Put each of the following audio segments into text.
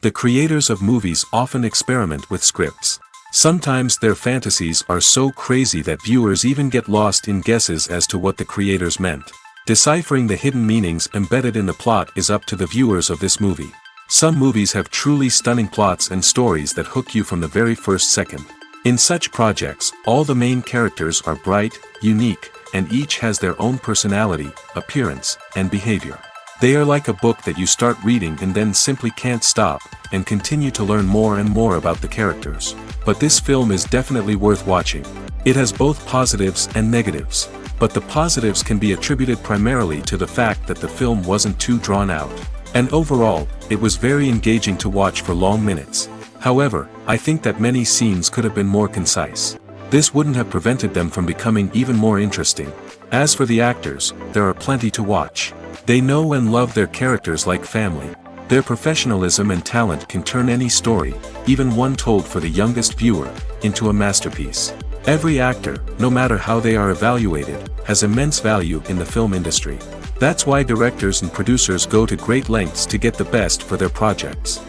The creators of movies often experiment with scripts. Sometimes their fantasies are so crazy that viewers even get lost in guesses as to what the creators meant. Deciphering the hidden meanings embedded in the plot is up to the viewers of this movie. Some movies have truly stunning plots and stories that hook you from the very first second. In such projects, all the main characters are bright, unique, and each has their own personality, appearance, and behavior. They are like a book that you start reading and then simply can't stop, and continue to learn more and more about the characters. But this film is definitely worth watching. It has both positives and negatives. But the positives can be attributed primarily to the fact that the film wasn't too drawn out. And overall, it was very engaging to watch for long minutes. However, I think that many scenes could have been more concise. This wouldn't have prevented them from becoming even more interesting. As for the actors, there are plenty to watch. They know and love their characters like family. Their professionalism and talent can turn any story, even one told for the youngest viewer, into a masterpiece. Every actor, no matter how they are evaluated, has immense value in the film industry. That's why directors and producers go to great lengths to get the best for their projects.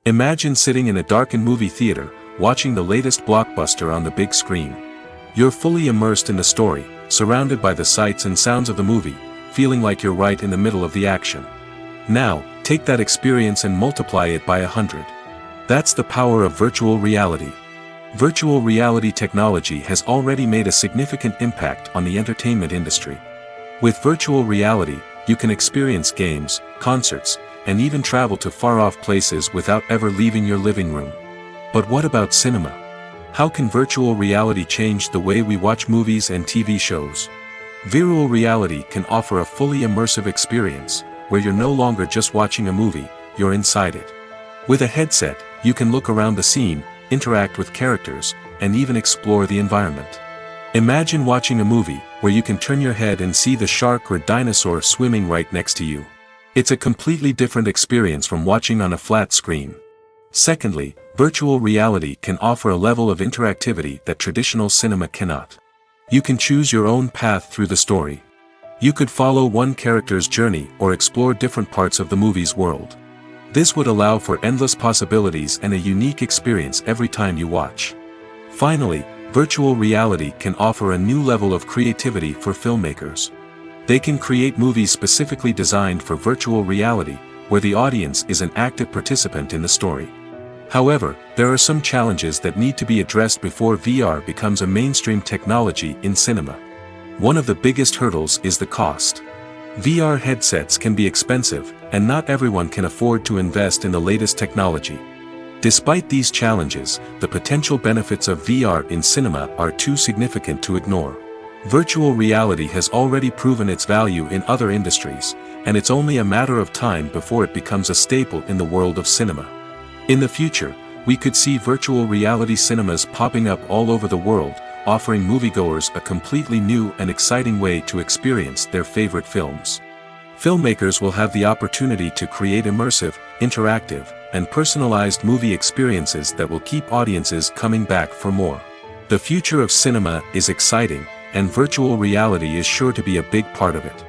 Imagine sitting in a darkened movie theater, watching the latest blockbuster on the big screen. You're fully immersed in the story, surrounded by the sights and sounds of the movie, feeling like you're right in the middle of the action. Now, take that experience and multiply it by 100. That's the power of virtual reality. Virtual reality technology has already made a significant impact on the entertainment industry. With virtual reality, you can experience games, concerts, and even travel to far-off places without ever leaving your living room. But what about cinema? How can virtual reality change the way we watch movies and TV shows? Virtual reality can offer a fully immersive experience, where you're no longer just watching a movie, you're inside it. With a headset, you can look around the scene, interact with characters, and even explore the environment. Imagine watching a movie where you can turn your head and see the shark or dinosaur swimming right next to you. It's a completely different experience from watching on a flat screen. Secondly, virtual reality can offer a level of interactivity that traditional cinema cannot. You can choose your own path through the story. You could follow one character's journey or explore different parts of the movie's world. This would allow for endless possibilities and a unique experience every time you watch. Finally, virtual reality can offer a new level of creativity for filmmakers. They can create movies specifically designed for virtual reality, where the audience is an active participant in the story. However, there are some challenges that need to be addressed before VR becomes a mainstream technology in cinema. One of the biggest hurdles is the cost. VR headsets can be expensive, and not everyone can afford to invest in the latest technology. Despite these challenges, the potential benefits of VR in cinema are too significant to ignore. Virtual reality has already proven its value in other industries, and it's only a matter of time before it becomes a staple in the world of cinema. In the future, we could see virtual reality cinemas popping up all over the world, offering moviegoers a completely new and exciting way to experience their favorite films. Filmmakers will have the opportunity to create immersive, interactive, and personalized movie experiences that will keep audiences coming back for more. The future of cinema is exciting, and virtual reality is sure to be a big part of it.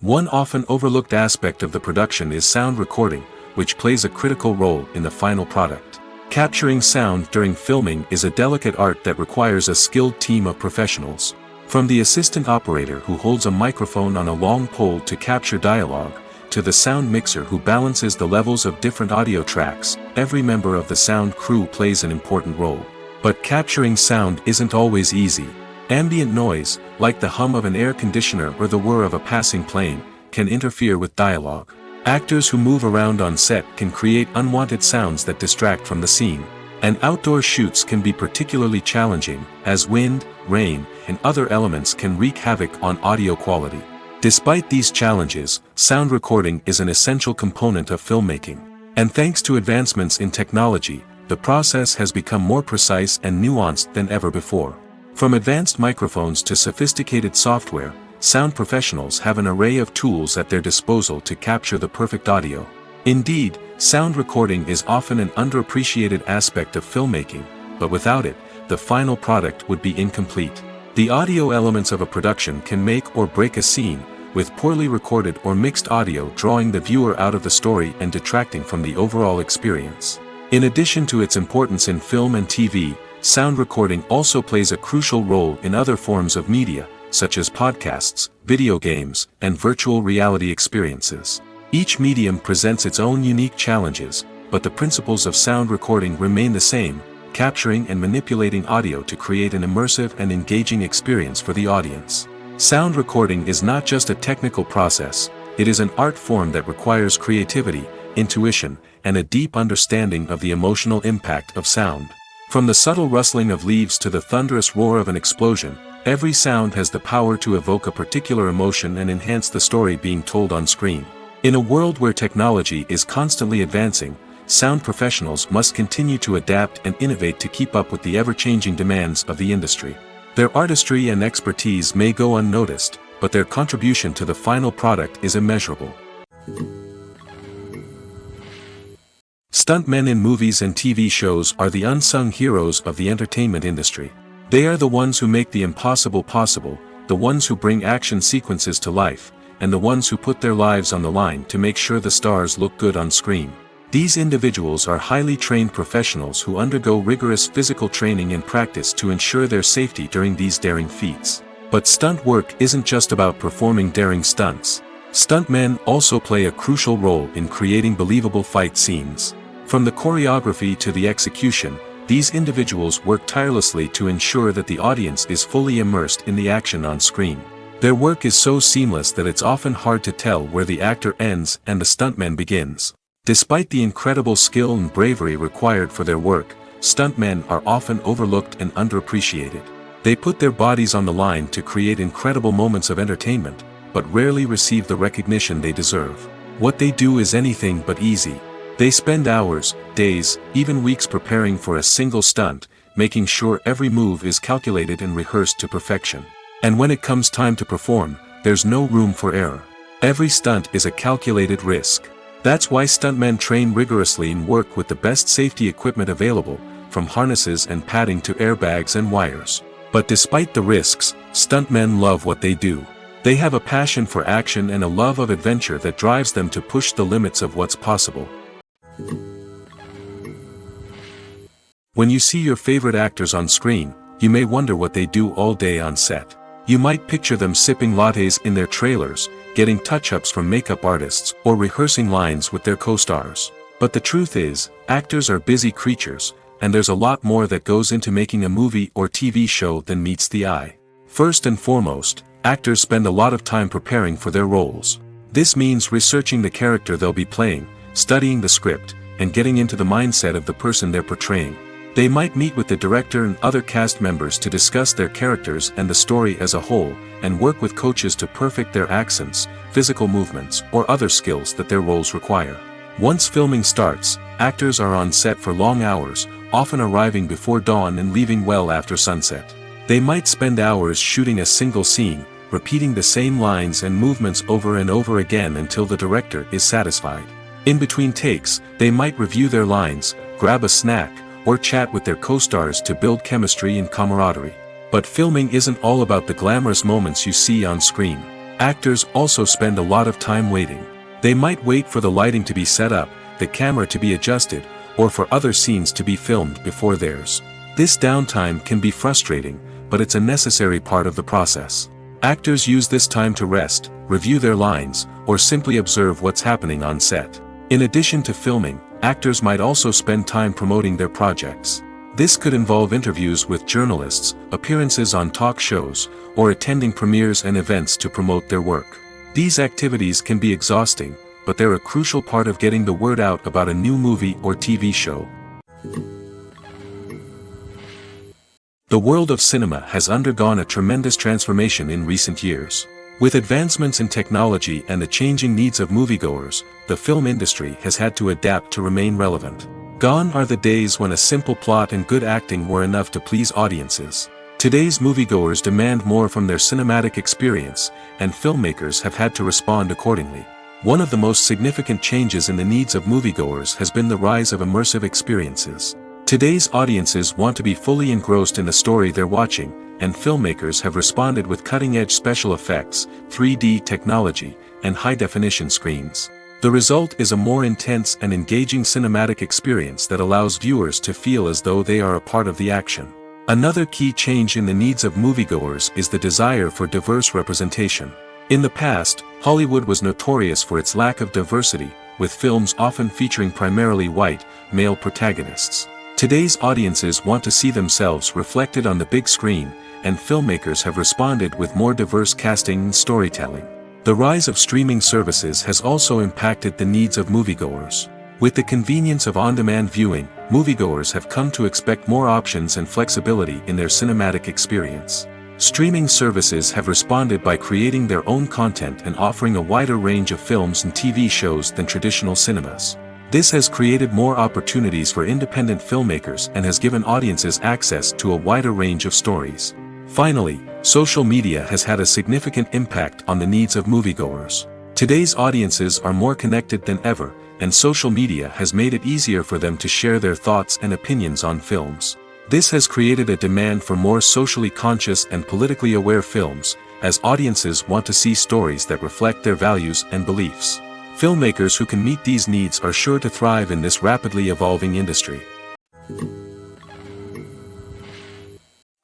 One often overlooked aspect of the production is sound recording, which plays a critical role in the final product. Capturing sound during filming is a delicate art that requires a skilled team of professionals. From the assistant operator who holds a microphone on a long pole to capture dialogue, to the sound mixer who balances the levels of different audio tracks, every member of the sound crew plays an important role. But capturing sound isn't always easy. Ambient noise, like the hum of an air conditioner or the whir of a passing plane, can interfere with dialogue. Actors who move around on set can create unwanted sounds that distract from the scene. And outdoor shoots can be particularly challenging, as wind, rain, and other elements can wreak havoc on audio quality. Despite these challenges, sound recording is an essential component of filmmaking. And thanks to advancements in technology, the process has become more precise and nuanced than ever before. From advanced microphones to sophisticated software, sound professionals have an array of tools at their disposal to capture the perfect audio. Indeed, sound recording is often an underappreciated aspect of filmmaking, but without it, the final product would be incomplete. The audio elements of a production can make or break a scene, with poorly recorded or mixed audio drawing the viewer out of the story and detracting from the overall experience. In addition to its importance in film and TV, sound recording also plays a crucial role in other forms of media, such as podcasts, video games, and virtual reality experiences. Each medium presents its own unique challenges, but the principles of sound recording remain the same, capturing and manipulating audio to create an immersive and engaging experience for the audience. Sound recording is not just a technical process, it is an art form that requires creativity, intuition, and a deep understanding of the emotional impact of sound. From the subtle rustling of leaves to the thunderous roar of an explosion, every sound has the power to evoke a particular emotion and enhance the story being told on screen. In a world where technology is constantly advancing, sound professionals must continue to adapt and innovate to keep up with the ever-changing demands of the industry. Their artistry and expertise may go unnoticed, but their contribution to the final product is immeasurable. Stuntmen in movies and TV shows are the unsung heroes of the entertainment industry. They are the ones who make the impossible possible, the ones who bring action sequences to life, and the ones who put their lives on the line to make sure the stars look good on screen. These individuals are highly trained professionals who undergo rigorous physical training and practice to ensure their safety during these daring feats. But stunt work isn't just about performing daring stunts. Stuntmen also play a crucial role in creating believable fight scenes. From the choreography to the execution, these individuals work tirelessly to ensure that the audience is fully immersed in the action on screen. Their work is so seamless that it's often hard to tell where the actor ends and the stuntman begins. Despite the incredible skill and bravery required for their work, stuntmen are often overlooked and underappreciated. They put their bodies on the line to create incredible moments of entertainment, but rarely receive the recognition they deserve. What they do is anything but easy. They spend hours, days, even weeks preparing for a single stunt, making sure every move is calculated and rehearsed to perfection. And when it comes time to perform, there's no room for error. Every stunt is a calculated risk. That's why stuntmen train rigorously and work with the best safety equipment available, from harnesses and padding to airbags and wires. But despite the risks, stuntmen love what they do. They have a passion for action and a love of adventure that drives them to push the limits of what's possible. When you see your favorite actors on screen, you may wonder what they do all day on set. You might picture them sipping lattes in their trailers, getting touch-ups from makeup artists, or rehearsing lines with their co-stars. But the truth is, actors are busy creatures, and there's a lot more that goes into making a movie or TV show than meets the eye. First and foremost, actors spend a lot of time preparing for their roles. This means researching the character they'll be playing, studying the script, and getting into the mindset of the person they're portraying. They might meet with the director and other cast members to discuss their characters and the story as a whole, and work with coaches to perfect their accents, physical movements, or other skills that their roles require. Once filming starts, actors are on set for long hours, often arriving before dawn and leaving well after sunset. They might spend hours shooting a single scene, repeating the same lines and movements over and over again until the director is satisfied. In between takes, they might review their lines, grab a snack, or chat with their co-stars to build chemistry and camaraderie. But filming isn't all about the glamorous moments you see on screen. Actors also spend a lot of time waiting. They might wait for the lighting to be set up, the camera to be adjusted, or for other scenes to be filmed before theirs. This downtime can be frustrating, but it's a necessary part of the process. Actors use this time to rest, review their lines, or simply observe what's happening on set. In addition to filming, actors might also spend time promoting their projects. This could involve interviews with journalists, appearances on talk shows, or attending premieres and events to promote their work. These activities can be exhausting, but they're a crucial part of getting the word out about a new movie or TV show. The world of cinema has undergone a tremendous transformation in recent years. With advancements in technology and the changing needs of moviegoers, the film industry has had to adapt to remain relevant. Gone are the days when a simple plot and good acting were enough to please audiences. Today's moviegoers demand more from their cinematic experience, and filmmakers have had to respond accordingly. One of the most significant changes in the needs of moviegoers has been the rise of immersive experiences. Today's audiences want to be fully engrossed in the story they're watching, and filmmakers have responded with cutting-edge special effects, 3D technology, and high-definition screens. The result is a more intense and engaging cinematic experience that allows viewers to feel as though they are a part of the action. Another key change in the needs of moviegoers is the desire for diverse representation. In the past, Hollywood was notorious for its lack of diversity, with films often featuring primarily white, male protagonists. Today's audiences want to see themselves reflected on the big screen, and filmmakers have responded with more diverse casting and storytelling. The rise of streaming services has also impacted the needs of moviegoers. With the convenience of on-demand viewing, moviegoers have come to expect more options and flexibility in their cinematic experience. Streaming services have responded by creating their own content and offering a wider range of films and TV shows than traditional cinemas. This has created more opportunities for independent filmmakers and has given audiences access to a wider range of stories. Finally, social media has had a significant impact on the needs of moviegoers. Today's audiences are more connected than ever, and social media has made it easier for them to share their thoughts and opinions on films. This has created a demand for more socially conscious and politically aware films, as audiences want to see stories that reflect their values and beliefs. Filmmakers who can meet these needs are sure to thrive in this rapidly evolving industry.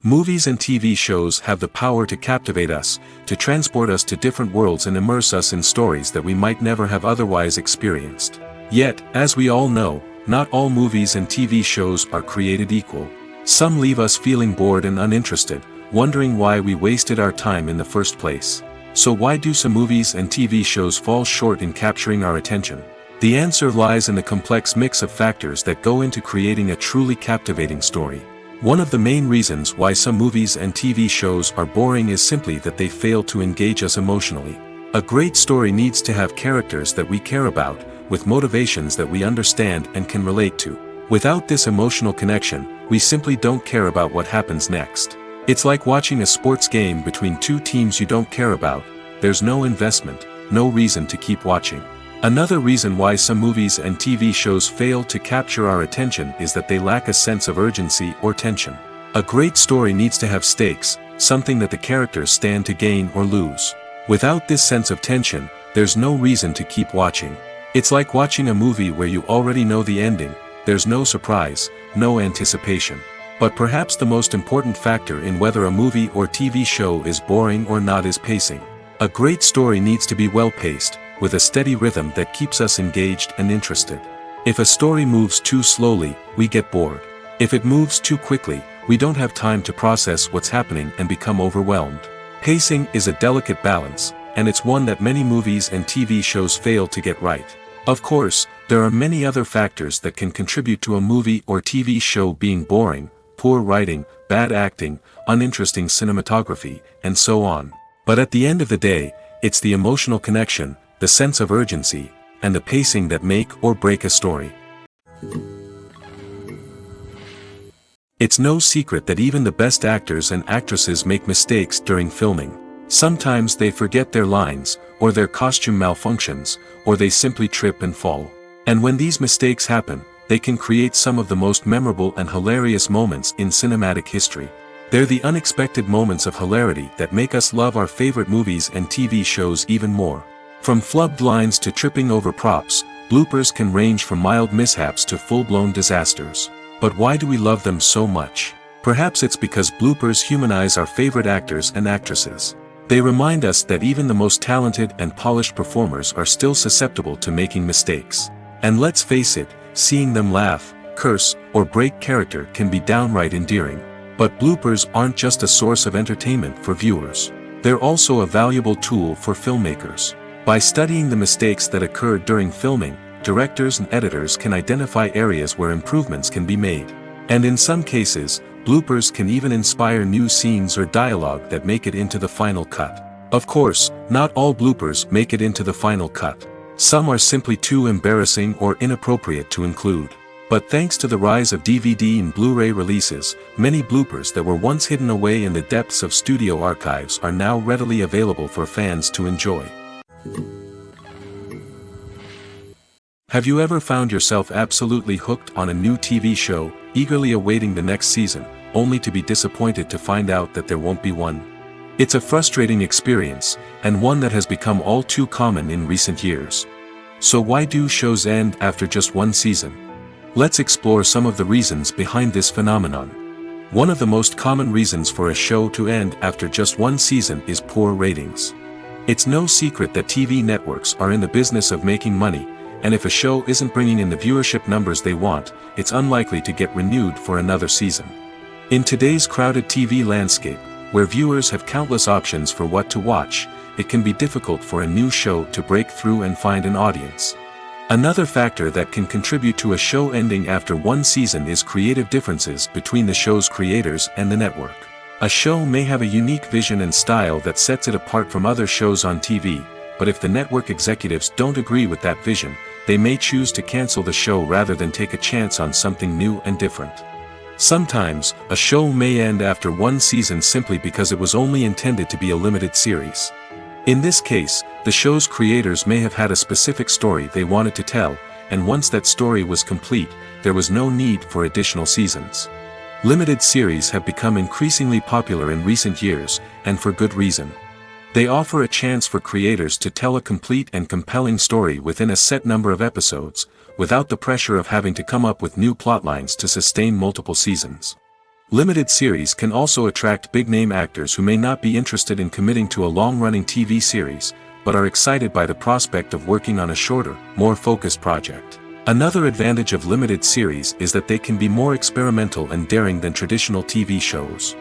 Movies and TV shows have the power to captivate us, to transport us to different worlds and immerse us in stories that we might never have otherwise experienced. Yet, as we all know, not all movies and TV shows are created equal. Some leave us feeling bored and uninterested, wondering why we wasted our time in the first place. So why do some movies and TV shows fall short in capturing our attention? The answer lies in the complex mix of factors that go into creating a truly captivating story. One of the main reasons why some movies and TV shows are boring is simply that they fail to engage us emotionally. A great story needs to have characters that we care about, with motivations that we understand and can relate to. Without this emotional connection, we simply don't care about what happens next. It's like watching a sports game between two teams you don't care about. There's no investment, no reason to keep watching. Another reason why some movies and TV shows fail to capture our attention is that they lack a sense of urgency or tension. A great story needs to have stakes, something that the characters stand to gain or lose. Without this sense of tension, there's no reason to keep watching. It's like watching a movie where you already know the ending. There's no surprise, no anticipation. But perhaps the most important factor in whether a movie or TV show is boring or not is pacing. A great story needs to be well-paced, with a steady rhythm that keeps us engaged and interested. If a story moves too slowly, we get bored. If it moves too quickly, we don't have time to process what's happening and become overwhelmed. Pacing is a delicate balance, and it's one that many movies and TV shows fail to get right. Of course, there are many other factors that can contribute to a movie or TV show being boring: poor writing, bad acting, uninteresting cinematography, and so on. But at the end of the day, it's the emotional connection, the sense of urgency, and the pacing that make or break a story. It's no secret that even the best actors and actresses make mistakes during filming. Sometimes they forget their lines, or their costume malfunctions, or they simply trip and fall. And when these mistakes happen, they can create some of the most memorable and hilarious moments in cinematic history. They're the unexpected moments of hilarity that make us love our favorite movies and TV shows even more. From flubbed lines to tripping over props, bloopers can range from mild mishaps to full-blown disasters. But why do we love them so much? Perhaps it's because bloopers humanize our favorite actors and actresses. They remind us that even the most talented and polished performers are still susceptible to making mistakes. And let's face it, seeing them laugh, curse, or break character can be downright endearing. But bloopers aren't just a source of entertainment for viewers. They're also a valuable tool for filmmakers. By studying the mistakes that occurred during filming, directors and editors can identify areas where improvements can be made. And in some cases, bloopers can even inspire new scenes or dialogue that make it into the final cut. Of course, not all bloopers make it into the final cut. Some are simply too embarrassing or inappropriate to include. But thanks to the rise of DVD and Blu-ray releases, many bloopers that were once hidden away in the depths of studio archives are now readily available for fans to enjoy. Have you ever found yourself absolutely hooked on a new TV show, eagerly awaiting the next season, only to be disappointed to find out that there won't be one. It's a frustrating experience, and one that has become all too common in recent years. So why do shows end after just one season? Let's explore some of the reasons behind this phenomenon. One of the most common reasons for a show to end after just one season is poor ratings. It's no secret that TV networks are in the business of making money, and if a show isn't bringing in the viewership numbers they want, it's unlikely to get renewed for another season. In today's crowded TV landscape, where viewers have countless options for what to watch, it can be difficult for a new show to break through and find an audience. Another factor that can contribute to a show ending after one season is creative differences between the show's creators and the network. A show may have a unique vision and style that sets it apart from other shows on TV, but if the network executives don't agree with that vision, they may choose to cancel the show rather than take a chance on something new and different. Sometimes, a show may end after one season simply because it was only intended to be a limited series. In this case, the show's creators may have had a specific story they wanted to tell, and once that story was complete, there was no need for additional seasons. Limited series have become increasingly popular in recent years, and for good reason. They offer a chance for creators to tell a complete and compelling story within a set number of episodes, without the pressure of having to come up with new plotlines to sustain multiple seasons. Limited series can also attract big-name actors who may not be interested in committing to a long-running TV series, but are excited by the prospect of working on a shorter, more focused project. Another advantage of limited series is that they can be more experimental and daring than traditional TV shows.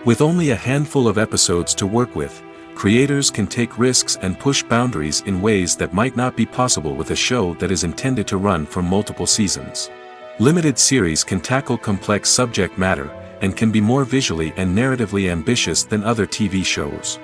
With only a handful of episodes to work with, creators can take risks and push boundaries in ways that might not be possible with a show that is intended to run for multiple seasons. Limited series can tackle complex subject matter, and can be more visually and narratively ambitious than other TV shows.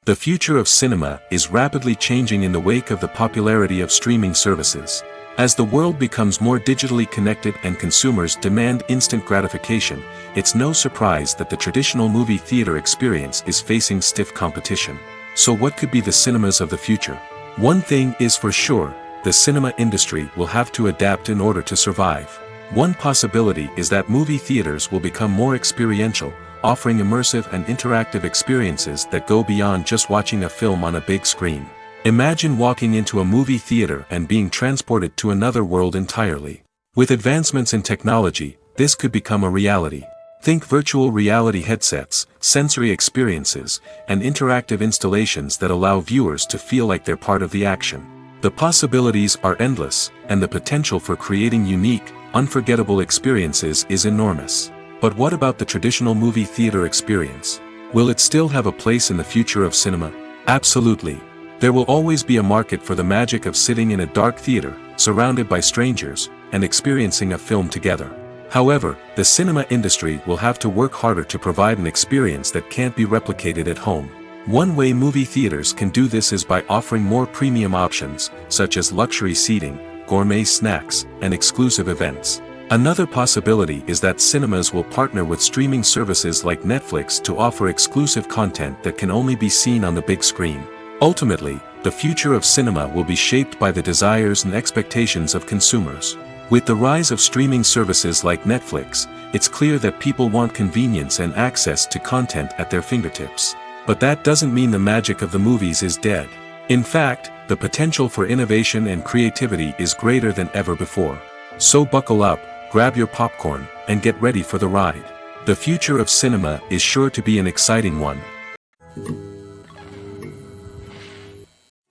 The future of cinema is rapidly changing in the wake of the popularity of streaming services. As the world becomes more digitally connected and consumers demand instant gratification, it's no surprise that the traditional movie theater experience is facing stiff competition. So what could be the cinemas of the future? One thing is for sure, the cinema industry will have to adapt in order to survive. One possibility is that movie theaters will become more experiential, offering immersive and interactive experiences that go beyond just watching a film on a big screen. Imagine walking into a movie theater and being transported to another world entirely. With advancements in technology, this could become a reality. Think virtual reality headsets, sensory experiences, and interactive installations that allow viewers to feel like they're part of the action. The possibilities are endless, and the potential for creating unique, unforgettable experiences is enormous. But what about the traditional movie theater experience? Will it still have a place in the future of cinema? Absolutely. There will always be a market for the magic of sitting in a dark theater, surrounded by strangers, and experiencing a film together. However, the cinema industry will have to work harder to provide an experience that can't be replicated at home. One way movie theaters can do this is by offering more premium options, such as luxury seating, gourmet snacks, and exclusive events. Another possibility is that cinemas will partner with streaming services like Netflix to offer exclusive content that can only be seen on the big screen. Ultimately, the future of cinema will be shaped by the desires and expectations of consumers. With the rise of streaming services like Netflix, it's clear that people want convenience and access to content at their fingertips. But that doesn't mean the magic of the movies is dead. In fact, the potential for innovation and creativity is greater than ever before. So buckle up, grab your popcorn, and get ready for the ride. The future of cinema is sure to be an exciting one.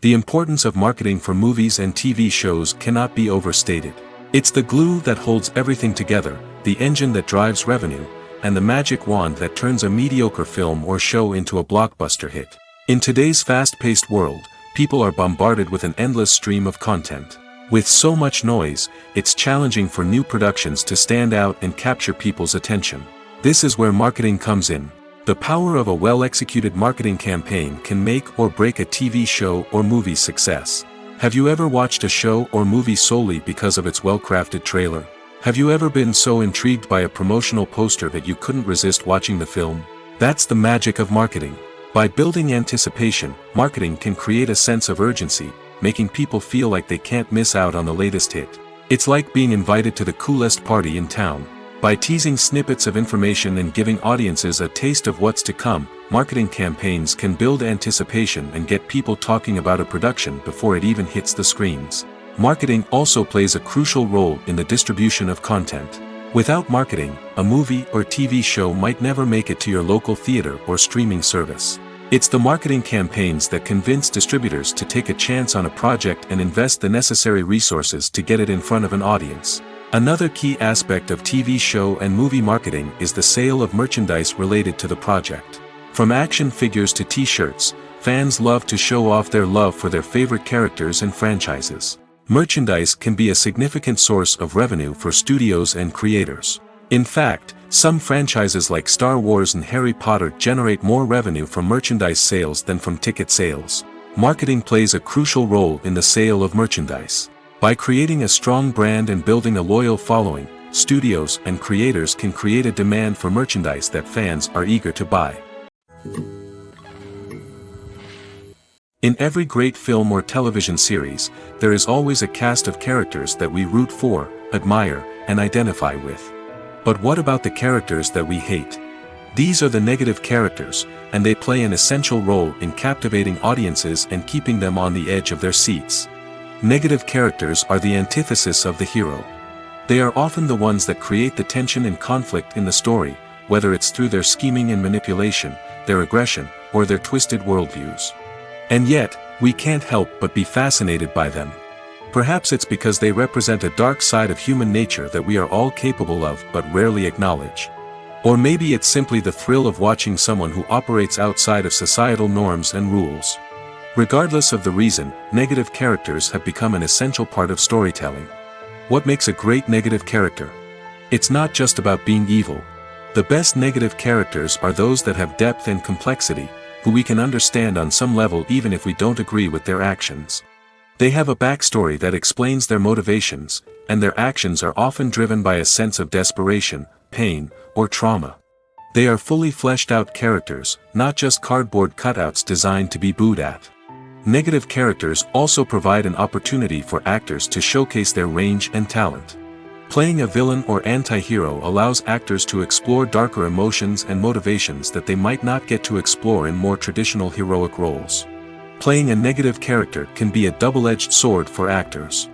The importance of marketing for movies and TV shows cannot be overstated. It's the glue that holds everything together, the engine that drives revenue, and the magic wand that turns a mediocre film or show into a blockbuster hit. In today's fast-paced world, people are bombarded with an endless stream of content. With so much noise, it's challenging for new productions to stand out and capture people's attention. This is where marketing comes in. The power of a well-executed marketing campaign can make or break a TV show or movie's success. Have you ever watched a show or movie solely because of its well-crafted trailer? Have you ever been so intrigued by a promotional poster that you couldn't resist watching the film? That's the magic of marketing. By building anticipation, marketing can create a sense of urgency, making people feel like they can't miss out on the latest hit. It's like being invited to the coolest party in town. By teasing snippets of information and giving audiences a taste of what's to come, marketing campaigns can build anticipation and get people talking about a production before it even hits the screens. Marketing also plays a crucial role in the distribution of content. Without marketing, a movie or TV show might never make it to your local theater or streaming service. It's the marketing campaigns that convince distributors to take a chance on a project and invest the necessary resources to get it in front of an audience. Another key aspect of TV show and movie marketing is the sale of merchandise related to the project. From action figures to t-shirts, fans love to show off their love for their favorite characters and franchises. Merchandise can be a significant source of revenue for studios and creators. In fact, some franchises like Star Wars and Harry Potter generate more revenue from merchandise sales than from ticket sales. Marketing plays a crucial role in the sale of merchandise. By creating a strong brand and building a loyal following, studios and creators can create a demand for merchandise that fans are eager to buy. In every great film or television series, there is always a cast of characters that we root for, admire, and identify with. But what about the characters that we hate? These are the negative characters, and they play an essential role in captivating audiences and keeping them on the edge of their seats. Negative characters are the antithesis of the hero. They are often the ones that create the tension and conflict in the story, whether it's through their scheming and manipulation, their aggression, or their twisted worldviews. And yet, we can't help but be fascinated by them. Perhaps it's because they represent a dark side of human nature that we are all capable of but rarely acknowledge. Or maybe it's simply the thrill of watching someone who operates outside of societal norms and rules. Regardless of the reason, negative characters have become an essential part of storytelling. What makes a great negative character? It's not just about being evil. The best negative characters are those that have depth and complexity, who we can understand on some level even if we don't agree with their actions. They have a backstory that explains their motivations, and their actions are often driven by a sense of desperation, pain, or trauma. They are fully fleshed out characters, not just cardboard cutouts designed to be booed at. Negative characters also provide an opportunity for actors to showcase their range and talent. Playing a villain or anti-hero allows actors to explore darker emotions and motivations that they might not get to explore in more traditional heroic roles. Playing a negative character can be a double-edged sword for actors.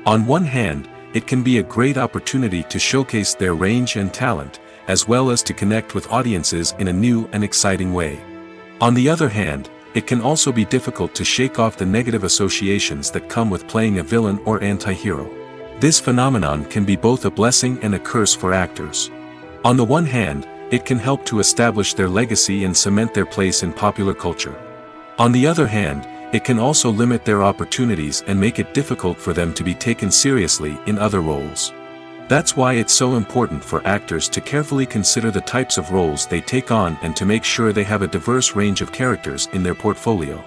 On one hand, it can be a great opportunity to showcase their range and talent, as well as to connect with audiences in a new and exciting way. On the other hand, it can also be difficult to shake off the negative associations that come with playing a villain or anti-hero. This phenomenon can be both a blessing and a curse for actors. On the one hand, it can help to establish their legacy and cement their place in popular culture. On the other hand, it can also limit their opportunities and make it difficult for them to be taken seriously in other roles. That's why it's so important for actors to carefully consider the types of roles they take on and to make sure they have a diverse range of characters in their portfolio.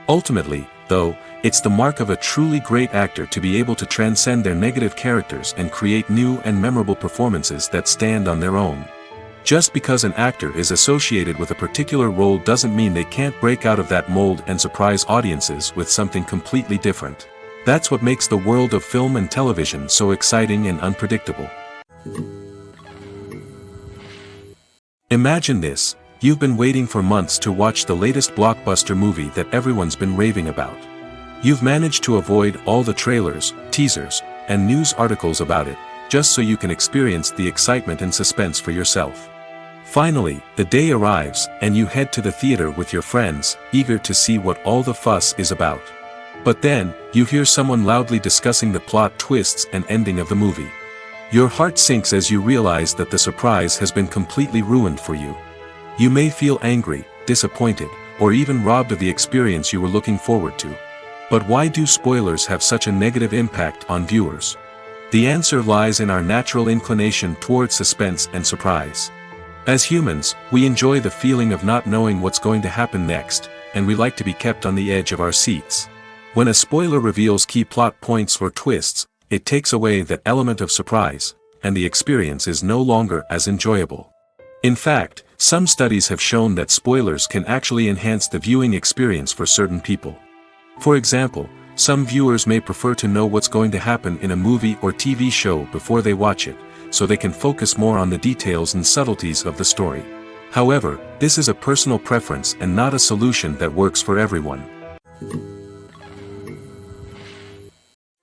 Ultimately, though, it's the mark of a truly great actor to be able to transcend their negative characters and create new and memorable performances that stand on their own. Just because an actor is associated with a particular role doesn't mean they can't break out of that mold and surprise audiences with something completely different. That's what makes the world of film and television so exciting and unpredictable. Imagine this: you've been waiting for months to watch the latest blockbuster movie that everyone's been raving about. You've managed to avoid all the trailers, teasers, and news articles about it, just so you can experience the excitement and suspense for yourself. Finally, the day arrives, and you head to the theater with your friends, eager to see what all the fuss is about. But then, you hear someone loudly discussing the plot twists and ending of the movie. Your heart sinks as you realize that the surprise has been completely ruined for you. You may feel angry, disappointed, or even robbed of the experience you were looking forward to. But why do spoilers have such a negative impact on viewers? The answer lies in our natural inclination towards suspense and surprise. As humans, we enjoy the feeling of not knowing what's going to happen next, and we like to be kept on the edge of our seats. When a spoiler reveals key plot points or twists, it takes away that element of surprise, and the experience is no longer as enjoyable. In fact, some studies have shown that spoilers can actually enhance the viewing experience for certain people. For example, some viewers may prefer to know what's going to happen in a movie or TV show before they watch it, so they can focus more on the details and subtleties of the story. However, this is a personal preference and not a solution that works for everyone.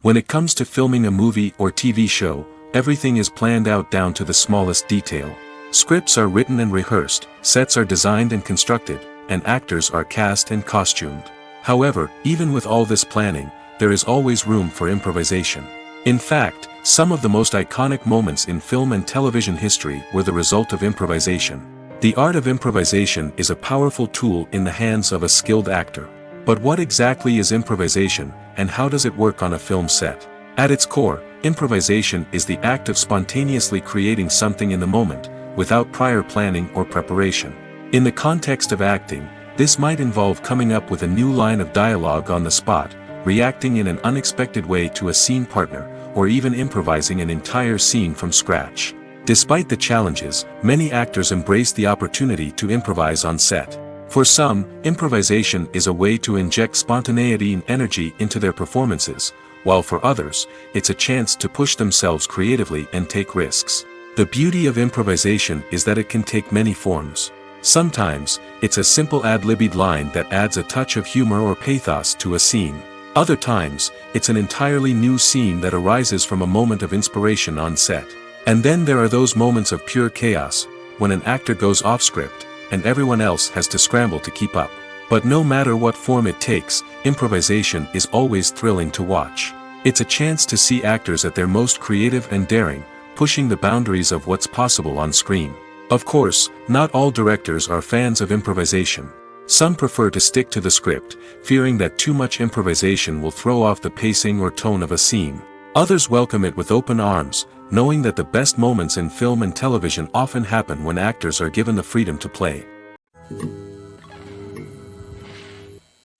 When it comes to filming a movie or TV show, everything is planned out down to the smallest detail. Scripts are written and rehearsed, sets are designed and constructed, and actors are cast and costumed. However, even with all this planning, there is always room for improvisation. In fact, some of the most iconic moments in film and television history were the result of improvisation. The art of improvisation is a powerful tool in the hands of a skilled actor. But what exactly is improvisation, and how does it work on a film set? At its core, improvisation is the act of spontaneously creating something in the moment, without prior planning or preparation. In the context of acting, this might involve coming up with a new line of dialogue on the spot, reacting in an unexpected way to a scene partner, or even improvising an entire scene from scratch. Despite the challenges, many actors embrace the opportunity to improvise on set. For some, improvisation is a way to inject spontaneity and energy into their performances, while for others, it's a chance to push themselves creatively and take risks. The beauty of improvisation is that it can take many forms. Sometimes, it's a simple ad-libbed line that adds a touch of humor or pathos to a scene. Other times, it's an entirely new scene that arises from a moment of inspiration on set. And then there are those moments of pure chaos, when an actor goes off script, and everyone else has to scramble to keep up. But no matter what form it takes, improvisation is always thrilling to watch. It's a chance to see actors at their most creative and daring, pushing the boundaries of what's possible on screen. Of course, not all directors are fans of improvisation. Some prefer to stick to the script, fearing that too much improvisation will throw off the pacing or tone of a scene. Others welcome it with open arms, knowing that the best moments in film and television often happen when actors are given the freedom to play.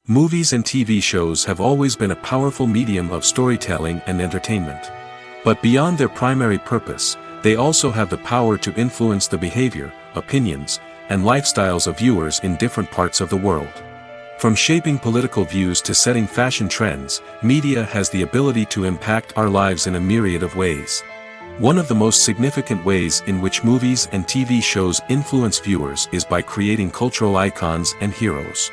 Movies and TV shows have always been a powerful medium of storytelling and entertainment. But beyond their primary purpose, they also have the power to influence the behavior, opinions, and lifestyles of viewers in different parts of the world. From shaping political views to setting fashion trends, media has the ability to impact our lives in a myriad of ways. One of the most significant ways in which movies and TV shows influence viewers is by creating cultural icons and heroes.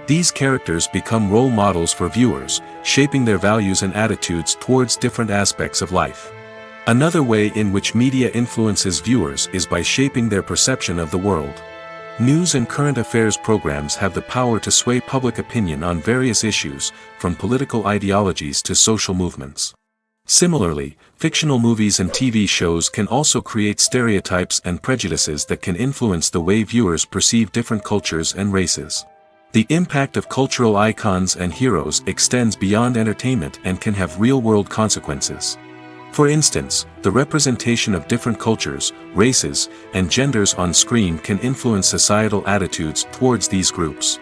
These characters become role models for viewers, shaping their values and attitudes towards different aspects of life. Another way in which media influences viewers is by shaping their perception of the world. News and current affairs programs have the power to sway public opinion on various issues, from political ideologies to social movements. Similarly, fictional movies and TV shows can also create stereotypes and prejudices that can influence the way viewers perceive different cultures and races. The impact of cultural icons and heroes extends beyond entertainment and can have real-world consequences. For instance, the representation of different cultures, races, and genders on screen can influence societal attitudes towards these groups.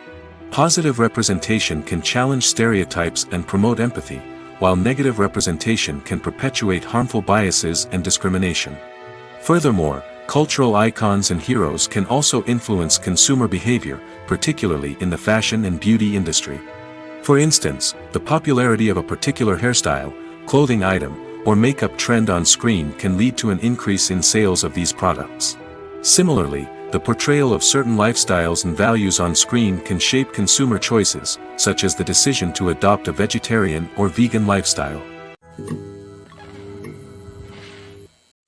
Positive representation can challenge stereotypes and promote empathy, while negative representation can perpetuate harmful biases and discrimination. Furthermore, cultural icons and heroes can also influence consumer behavior, particularly in the fashion and beauty industry. For instance, the popularity of a particular hairstyle, clothing item, or makeup trend on screen can lead to an increase in sales of these products. Similarly, the portrayal of certain lifestyles and values on screen can shape consumer choices, such as the decision to adopt a vegetarian or vegan lifestyle.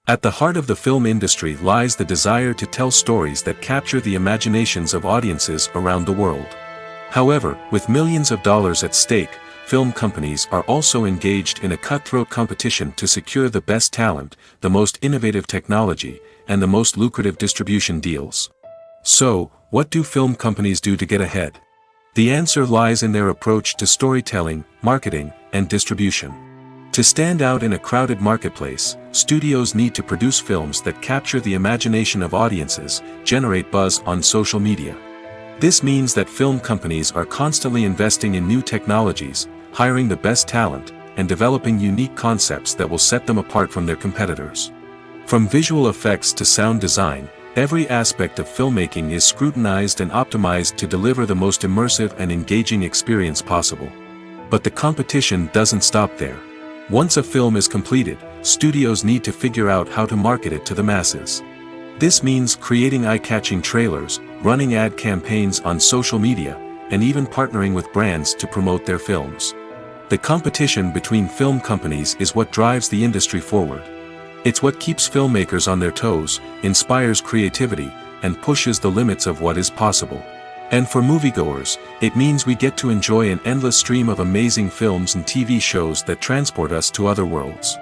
At the heart of the film industry lies the desire to tell stories that capture the imaginations of audiences around the world. However, with millions of dollars at stake, film companies are also engaged in a cutthroat competition to secure the best talent, the most innovative technology, and the most lucrative distribution deals. So, what do film companies do to get ahead? The answer lies in their approach to storytelling, marketing, and distribution. To stand out in a crowded marketplace, studios need to produce films that capture the imagination of audiences, generate buzz on social media. This means that film companies are constantly investing in new technologies, hiring the best talent, and developing unique concepts that will set them apart from their competitors. From visual effects to sound design, every aspect of filmmaking is scrutinized and optimized to deliver the most immersive and engaging experience possible. But the competition doesn't stop there. Once a film is completed, studios need to figure out how to market it to the masses. This means creating eye-catching trailers, running ad campaigns on social media, and even partnering with brands to promote their films. The competition between film companies is what drives the industry forward. It's what keeps filmmakers on their toes, inspires creativity, and pushes the limits of what is possible. And for moviegoers, it means we get to enjoy an endless stream of amazing films and TV shows that transport us to other worlds.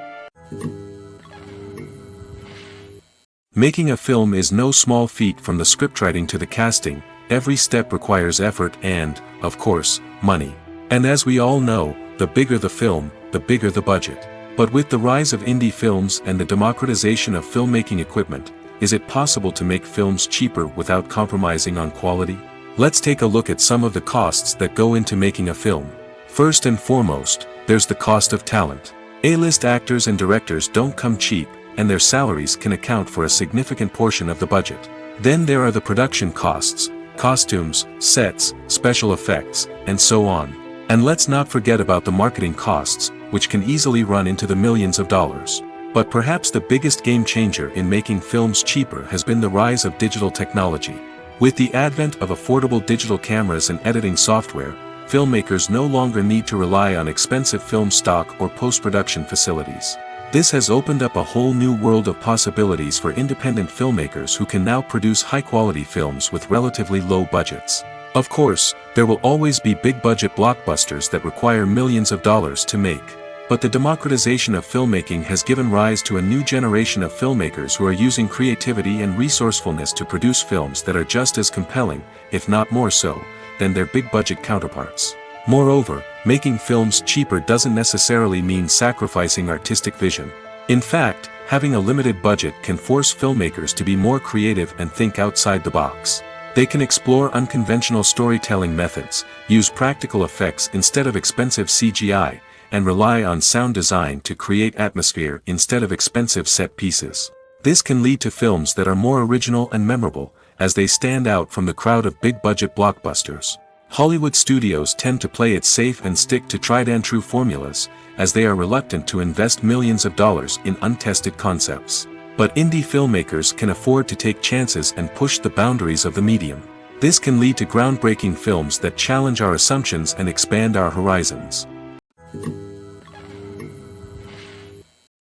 Making a film is no small feat. From the scriptwriting to the casting, every step requires effort and, of course, money. And as we all know, the bigger the film, the bigger the budget. But with the rise of indie films and the democratization of filmmaking equipment, is it possible to make films cheaper without compromising on quality? Let's take a look at some of the costs that go into making a film. First and foremost, there's the cost of talent. A-list actors and directors don't come cheap, and their salaries can account for a significant portion of the budget. Then there are the production costs, costumes, sets, special effects, and so on. And let's not forget about the marketing costs, which can easily run into the millions of dollars. But perhaps the biggest game changer in making films cheaper has been the rise of digital technology. With the advent of affordable digital cameras and editing software, filmmakers no longer need to rely on expensive film stock or post-production facilities. This has opened up a whole new world of possibilities for independent filmmakers who can now produce high-quality films with relatively low budgets. Of course, there will always be big-budget blockbusters that require millions of dollars to make. But the democratization of filmmaking has given rise to a new generation of filmmakers who are using creativity and resourcefulness to produce films that are just as compelling, if not more so, than their big-budget counterparts. Moreover, making films cheaper doesn't necessarily mean sacrificing artistic vision. In fact, having a limited budget can force filmmakers to be more creative and think outside the box. They can explore unconventional storytelling methods, use practical effects instead of expensive CGI, and rely on sound design to create atmosphere instead of expensive set pieces. This can lead to films that are more original and memorable, as they stand out from the crowd of big-budget blockbusters. Hollywood studios tend to play it safe and stick to tried-and-true formulas, as they are reluctant to invest millions of dollars in untested concepts. But indie filmmakers can afford to take chances and push the boundaries of the medium. This can lead to groundbreaking films that challenge our assumptions and expand our horizons.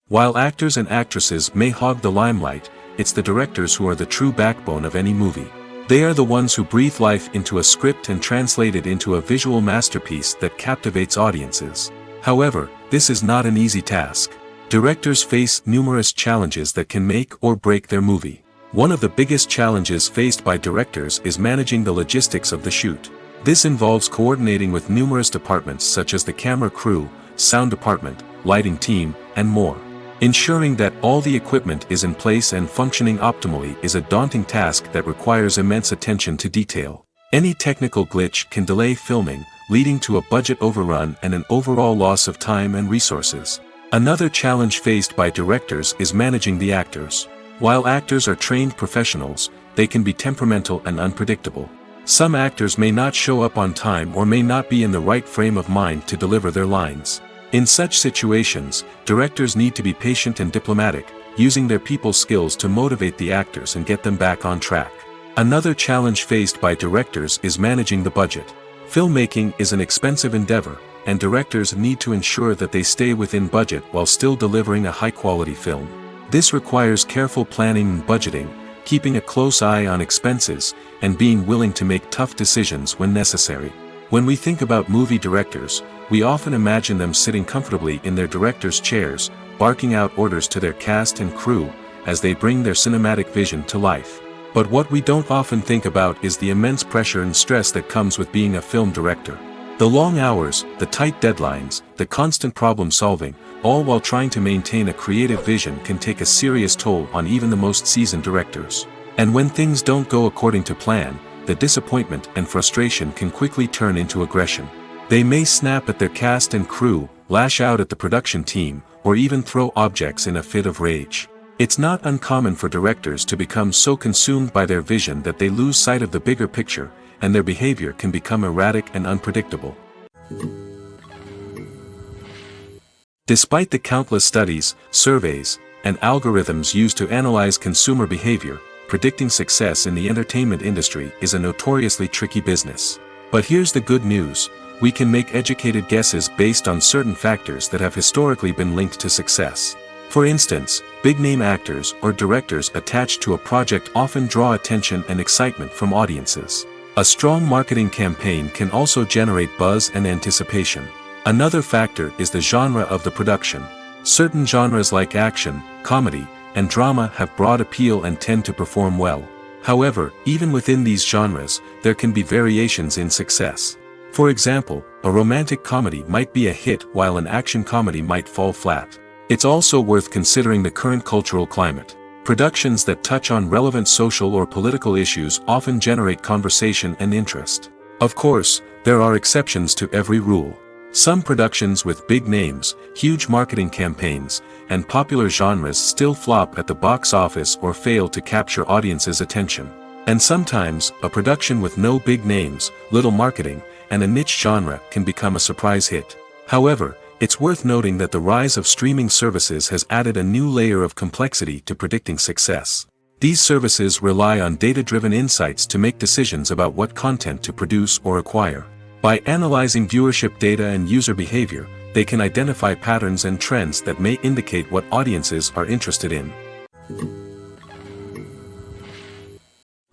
While actors and actresses may hog the limelight, it's the directors who are the true backbone of any movie. They are the ones who breathe life into a script and translate it into a visual masterpiece that captivates audiences. However, this is not an easy task. Directors face numerous challenges that can make or break their movie. One of the biggest challenges faced by directors is managing the logistics of the shoot. This involves coordinating with numerous departments such as the camera crew, sound department, lighting team, and more. Ensuring that all the equipment is in place and functioning optimally is a daunting task that requires immense attention to detail. Any technical glitch can delay filming, leading to a budget overrun and an overall loss of time and resources. Another challenge faced by directors is managing the actors. While actors are trained professionals, they can be temperamental and unpredictable. Some actors may not show up on time or may not be in the right frame of mind to deliver their lines. In such situations, directors need to be patient and diplomatic, using their people skills to motivate the actors and get them back on track. Another challenge faced by directors is managing the budget. Filmmaking is an expensive endeavor, and directors need to ensure that they stay within budget while still delivering a high-quality film. This requires careful planning and budgeting, keeping a close eye on expenses, and being willing to make tough decisions when necessary. When we think about movie directors, we often imagine them sitting comfortably in their director's chairs, barking out orders to their cast and crew, as they bring their cinematic vision to life. But what we don't often think about is the immense pressure and stress that comes with being a film director. The long hours, the tight deadlines, the constant problem-solving, all while trying to maintain a creative vision can take a serious toll on even the most seasoned directors. And when things don't go according to plan, the disappointment and frustration can quickly turn into aggression. They may snap at their cast and crew, lash out at the production team, or even throw objects in a fit of rage. It's not uncommon for directors to become so consumed by their vision that they lose sight of the bigger picture, and their behavior can become erratic and unpredictable. Despite the countless studies, surveys, and algorithms used to analyze consumer behavior, predicting success in the entertainment industry is a notoriously tricky business. But here's the good news: we can make educated guesses based on certain factors that have historically been linked to success. For instance, big-name actors or directors attached to a project often draw attention and excitement from audiences. A strong marketing campaign can also generate buzz and anticipation. Another factor is the genre of the production. Certain genres like action, comedy, and drama have broad appeal and tend to perform well. However, even within these genres, there can be variations in success. For example, a romantic comedy might be a hit while an action comedy might fall flat. It's also worth considering the current cultural climate. Productions that touch on relevant social or political issues often generate conversation and interest. Of course, there are exceptions to every rule. Some productions with big names, huge marketing campaigns, and popular genres still flop at the box office or fail to capture audiences' attention. And sometimes, a production with no big names, little marketing, and a niche genre can become a surprise hit. However, it's worth noting that the rise of streaming services has added a new layer of complexity to predicting success. These services rely on data-driven insights to make decisions about what content to produce or acquire. By analyzing viewership data and user behavior, they can identify patterns and trends that may indicate what audiences are interested in.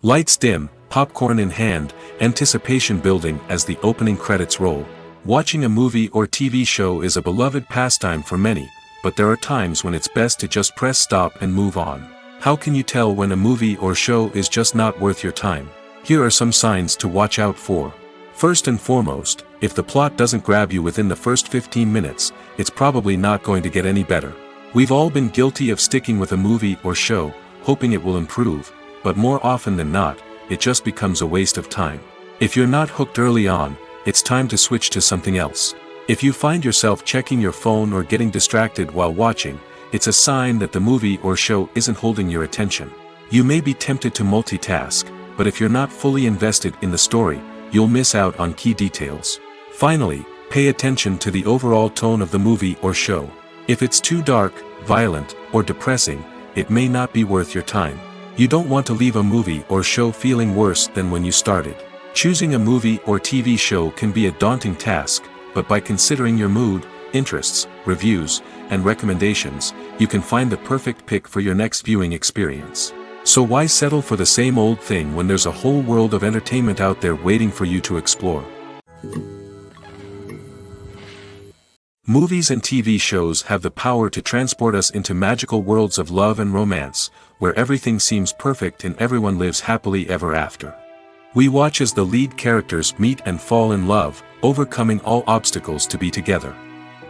Lights dim, popcorn in hand, anticipation building as the opening credits roll. Watching a movie or TV show is a beloved pastime for many, but there are times when it's best to just press stop and move on. How can you tell when a movie or show is just not worth your time? Here are some signs to watch out for. First and foremost, if the plot doesn't grab you within the first 15 minutes, it's probably not going to get any better. We've all been guilty of sticking with a movie or show, hoping it will improve, but more often than not, it just becomes a waste of time. If you're not hooked early on, it's time to switch to something else. If you find yourself checking your phone or getting distracted while watching, it's a sign that the movie or show isn't holding your attention. You may be tempted to multitask, but if you're not fully invested in the story, you'll miss out on key details. Finally, pay attention to the overall tone of the movie or show. If it's too dark, violent, or depressing, it may not be worth your time. You don't want to leave a movie or show feeling worse than when you started. Choosing a movie or TV show can be a daunting task, but by considering your mood, interests, reviews, and recommendations, you can find the perfect pick for your next viewing experience. So why settle for the same old thing when there's a whole world of entertainment out there waiting for you to explore? Movies and TV shows have the power to transport us into magical worlds of love and romance, where everything seems perfect and everyone lives happily ever after. We watch as the lead characters meet and fall in love, overcoming all obstacles to be together.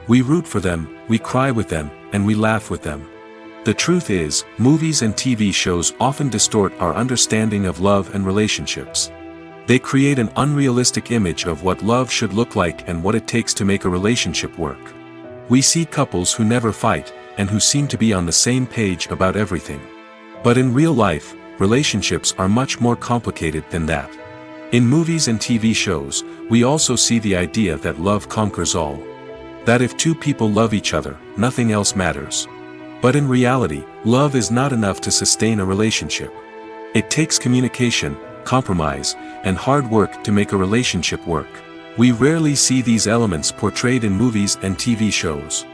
We root for them, we cry with them, and we laugh with them. The truth is, movies and TV shows often distort our understanding of love and relationships. They create an unrealistic image of what love should look like and what it takes to make a relationship work. We see couples who never fight, and who seem to be on the same page about everything. But in real life, relationships are much more complicated than that. In movies and TV shows, we also see the idea that love conquers all. That if two people love each other, nothing else matters. But in reality, love is not enough to sustain a relationship. It takes communication, compromise, and hard work to make a relationship work. We rarely see these elements portrayed in movies and TV shows.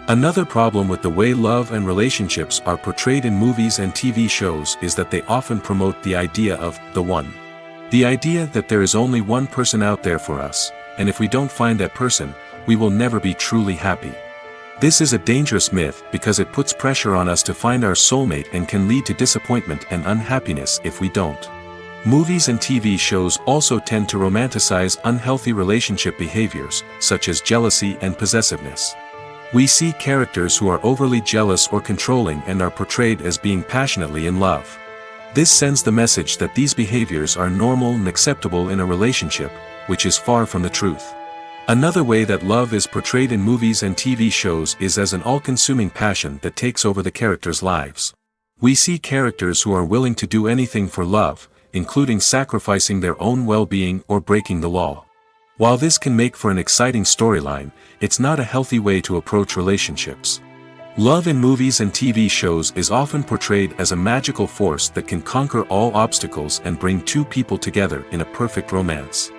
Another problem with the way love and relationships are portrayed in movies and TV shows is that they often promote the idea of the one. The idea that there is only one person out there for us, and if we don't find that person, we will never be truly happy. This is a dangerous myth because it puts pressure on us to find our soulmate and can lead to disappointment and unhappiness if we don't. Movies and TV shows also tend to romanticize unhealthy relationship behaviors, such as jealousy and possessiveness. We see characters who are overly jealous or controlling and are portrayed as being passionately in love. This sends the message that these behaviors are normal and acceptable in a relationship, which is far from the truth. Another way that love is portrayed in movies and TV shows is as an all-consuming passion that takes over the characters' lives. We see characters who are willing to do anything for love, including sacrificing their own well-being or breaking the law. While this can make for an exciting storyline, it's not a healthy way to approach relationships. Love in movies and TV shows is often portrayed as a magical force that can conquer all obstacles and bring two people together in a perfect romance.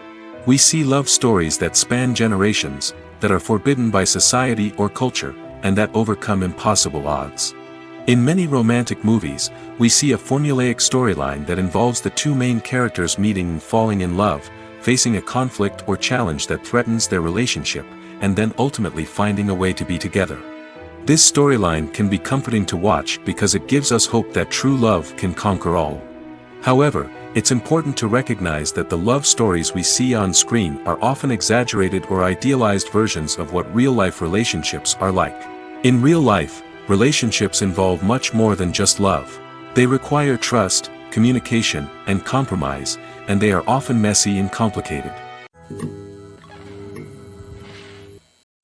We see love stories that span generations, that are forbidden by society or culture, and that overcome impossible odds. In many romantic movies, we see a formulaic storyline that involves the two main characters meeting and falling in love, facing a conflict or challenge that threatens their relationship, and then ultimately finding a way to be together. This storyline can be comforting to watch because it gives us hope that true love can conquer all. However, it's important to recognize that the love stories we see on screen are often exaggerated or idealized versions of what real-life relationships are like. In real life, relationships involve much more than just love. They require trust, communication, and compromise, and they are often messy and complicated.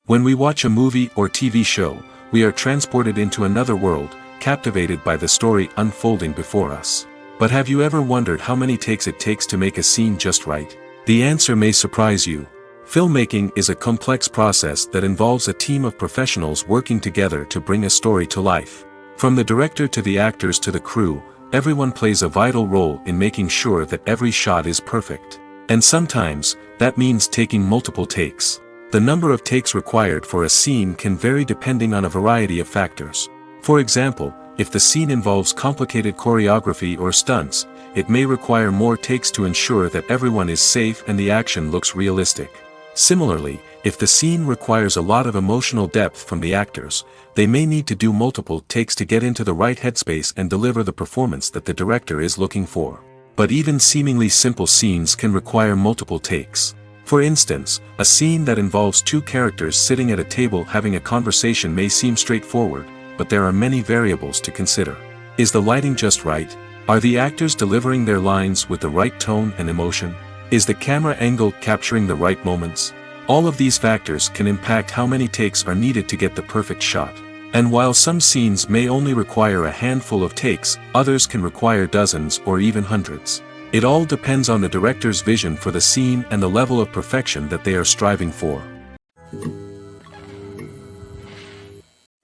When we watch a movie or TV show, we are transported into another world, captivated by the story unfolding before us. But have you ever wondered how many takes it takes to make a scene just right? The answer may surprise you. Filmmaking is a complex process that involves a team of professionals working together to bring a story to life. From the director to the actors to the crew, everyone plays a vital role in making sure that every shot is perfect. And sometimes, that means taking multiple takes. The number of takes required for a scene can vary depending on a variety of factors. For example, if the scene involves complicated choreography or stunts, it may require more takes to ensure that everyone is safe and the action looks realistic. Similarly, if the scene requires a lot of emotional depth from the actors, they may need to do multiple takes to get into the right headspace and deliver the performance that the director is looking for. But even seemingly simple scenes can require multiple takes. For instance, a scene that involves two characters sitting at a table having a conversation may seem straightforward, but there are many variables to consider. Is the lighting just right? Are the actors delivering their lines with the right tone and emotion? Is the camera angle capturing the right moments? All of these factors can impact how many takes are needed to get the perfect shot. And while some scenes may only require a handful of takes, others can require dozens or even hundreds. It all depends on the director's vision for the scene and the level of perfection that they are striving for.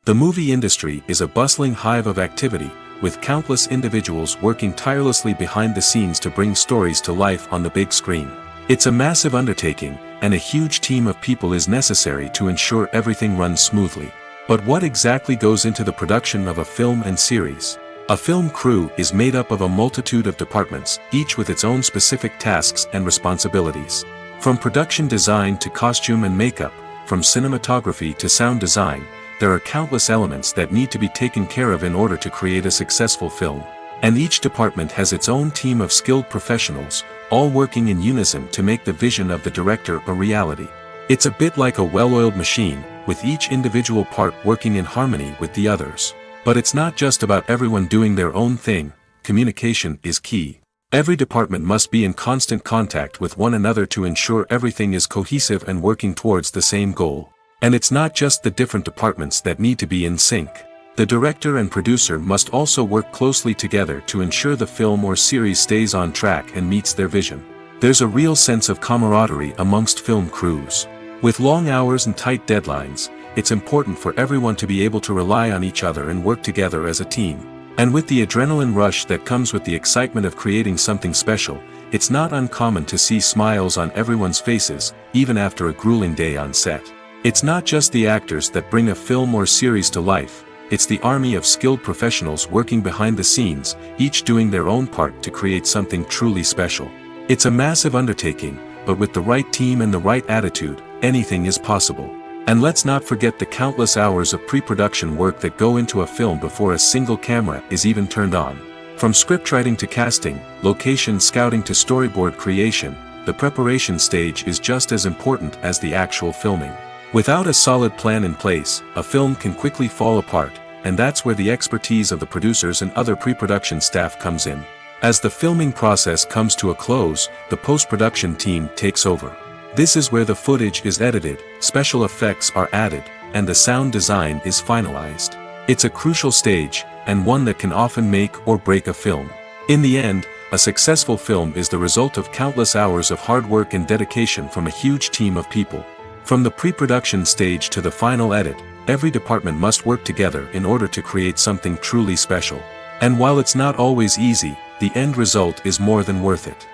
The movie industry is a bustling hive of activity, with countless individuals working tirelessly behind the scenes to bring stories to life on the big screen. It's a massive undertaking, and a huge team of people is necessary to ensure everything runs smoothly. But what exactly goes into the production of a film and series? A film crew is made up of a multitude of departments, each with its own specific tasks and responsibilities. From production design to costume and makeup, from cinematography to sound design, there are countless elements that need to be taken care of in order to create a successful film. And each department has its own team of skilled professionals, all working in unison to make the vision of the director a reality. It's a bit like a well-oiled machine, with each individual part working in harmony with the others. But it's not just about everyone doing their own thing. Communication is key. Every department must be in constant contact with one another to ensure everything is cohesive and working towards the same goal. And it's not just the different departments that need to be in sync. The director and producer must also work closely together to ensure the film or series stays on track and meets their vision. There's a real sense of camaraderie amongst film crews. With long hours and tight deadlines, it's important for everyone to be able to rely on each other and work together as a team. And with the adrenaline rush that comes with the excitement of creating something special, it's not uncommon to see smiles on everyone's faces, even after a grueling day on set. It's not just the actors that bring a film or series to life, it's the army of skilled professionals working behind the scenes, each doing their own part to create something truly special. It's a massive undertaking, but with the right team and the right attitude, anything is possible. And let's not forget the countless hours of pre-production work that go into a film before a single camera is even turned on. From scriptwriting to casting, location scouting to storyboard creation, the preparation stage is just as important as the actual filming. Without a solid plan in place, a film can quickly fall apart, and that's where the expertise of the producers and other pre-production staff comes in. As the filming process comes to a close, the post-production team takes over. This is where the footage is edited, special effects are added, and the sound design is finalized. It's a crucial stage, and one that can often make or break a film. In the end, A successful film is the result of countless hours of hard work and dedication from a huge team of people. From the pre-production stage to the final edit, every department must work together in order to create something truly special. And while it's not always easy, the end result is more than worth it.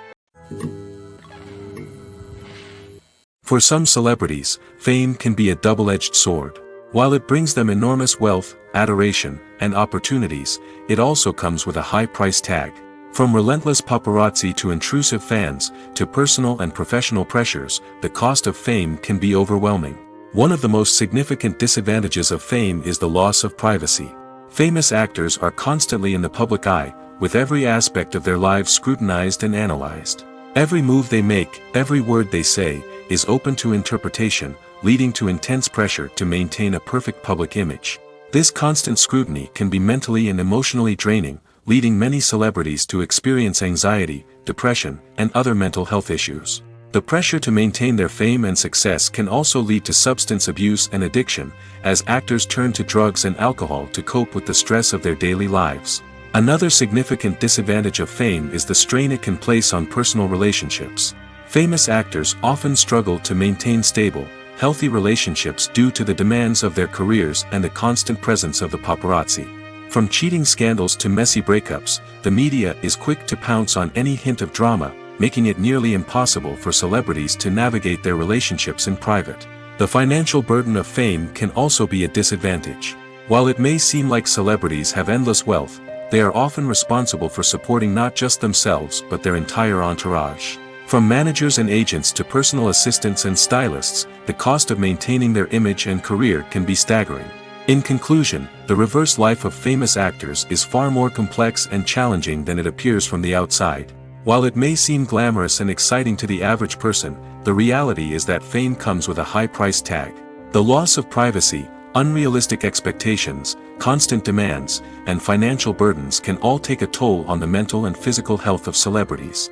For some celebrities, fame can be a double-edged sword. While it brings them enormous wealth, adoration, and opportunities, it also comes with a high price tag. From relentless paparazzi to intrusive fans, to personal and professional pressures, the cost of fame can be overwhelming. One of the most significant disadvantages of fame is the loss of privacy. Famous actors are constantly in the public eye, with every aspect of their lives scrutinized and analyzed. Every move they make, every word they say, is open to interpretation, leading to intense pressure to maintain a perfect public image. This constant scrutiny can be mentally and emotionally draining, leading many celebrities to experience anxiety, depression, and other mental health issues. The pressure to maintain their fame and success can also lead to substance abuse and addiction, as actors turn to drugs and alcohol to cope with the stress of their daily lives. Another significant disadvantage of fame is the strain it can place on personal relationships. Famous actors often struggle to maintain stable, healthy relationships due to the demands of their careers and the constant presence of the paparazzi. From cheating scandals to messy breakups, the media is quick to pounce on any hint of drama, making it nearly impossible for celebrities to navigate their relationships in private. The financial burden of fame can also be a disadvantage. While it may seem like celebrities have endless wealth, they are often responsible for supporting not just themselves but their entire entourage. From managers and agents to personal assistants and stylists, the cost of maintaining their image and career can be staggering. In conclusion, the reverse life of famous actors is far more complex and challenging than it appears from the outside. While it may seem glamorous and exciting to the average person, the reality is that fame comes with a high price tag. The loss of privacy, unrealistic expectations, constant demands, and financial burdens can all take a toll on the mental and physical health of celebrities.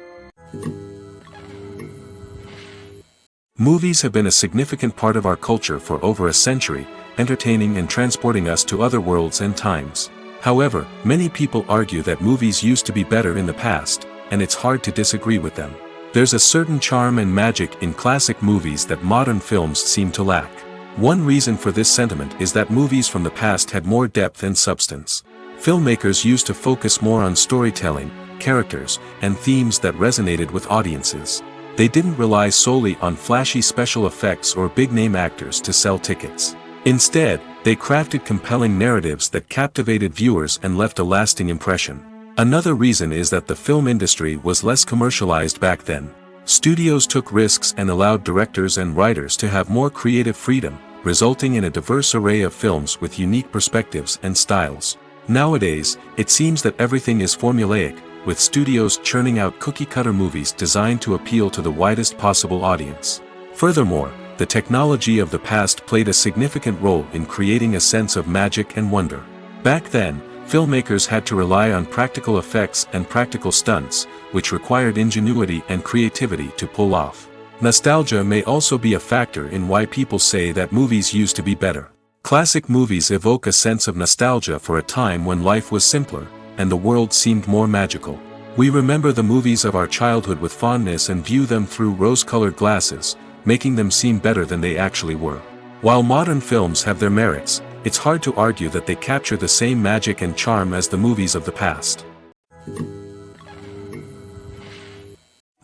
Movies have been a significant part of our culture for over a century, entertaining and transporting us to other worlds and times. However, many people argue that movies used to be better in the past, and it's hard to disagree with them. There's a certain charm and magic in classic movies that modern films seem to lack. One reason for this sentiment is that movies from the past had more depth and substance. Filmmakers used to focus more on storytelling, characters, and themes that resonated with audiences. They didn't rely solely on flashy special effects or big-name actors to sell tickets. Instead, they crafted compelling narratives that captivated viewers and left a lasting impression. Another reason is that the film industry was less commercialized back then. Studios took risks and allowed directors and writers to have more creative freedom, resulting in a diverse array of films with unique perspectives and styles. Nowadays, it seems that everything is formulaic, with studios churning out cookie-cutter movies designed to appeal to the widest possible audience. Furthermore, the technology of the past played a significant role in creating a sense of magic and wonder. Back then, filmmakers had to rely on practical effects and practical stunts, which required ingenuity and creativity to pull off. Nostalgia may also be a factor in why people say that movies used to be better. Classic movies evoke a sense of nostalgia for a time when life was simpler, and the world seemed more magical. We remember the movies of our childhood with fondness and view them through rose-colored glasses, making them seem better than they actually were. While modern films have their merits, it's hard to argue that they capture the same magic and charm as the movies of the past.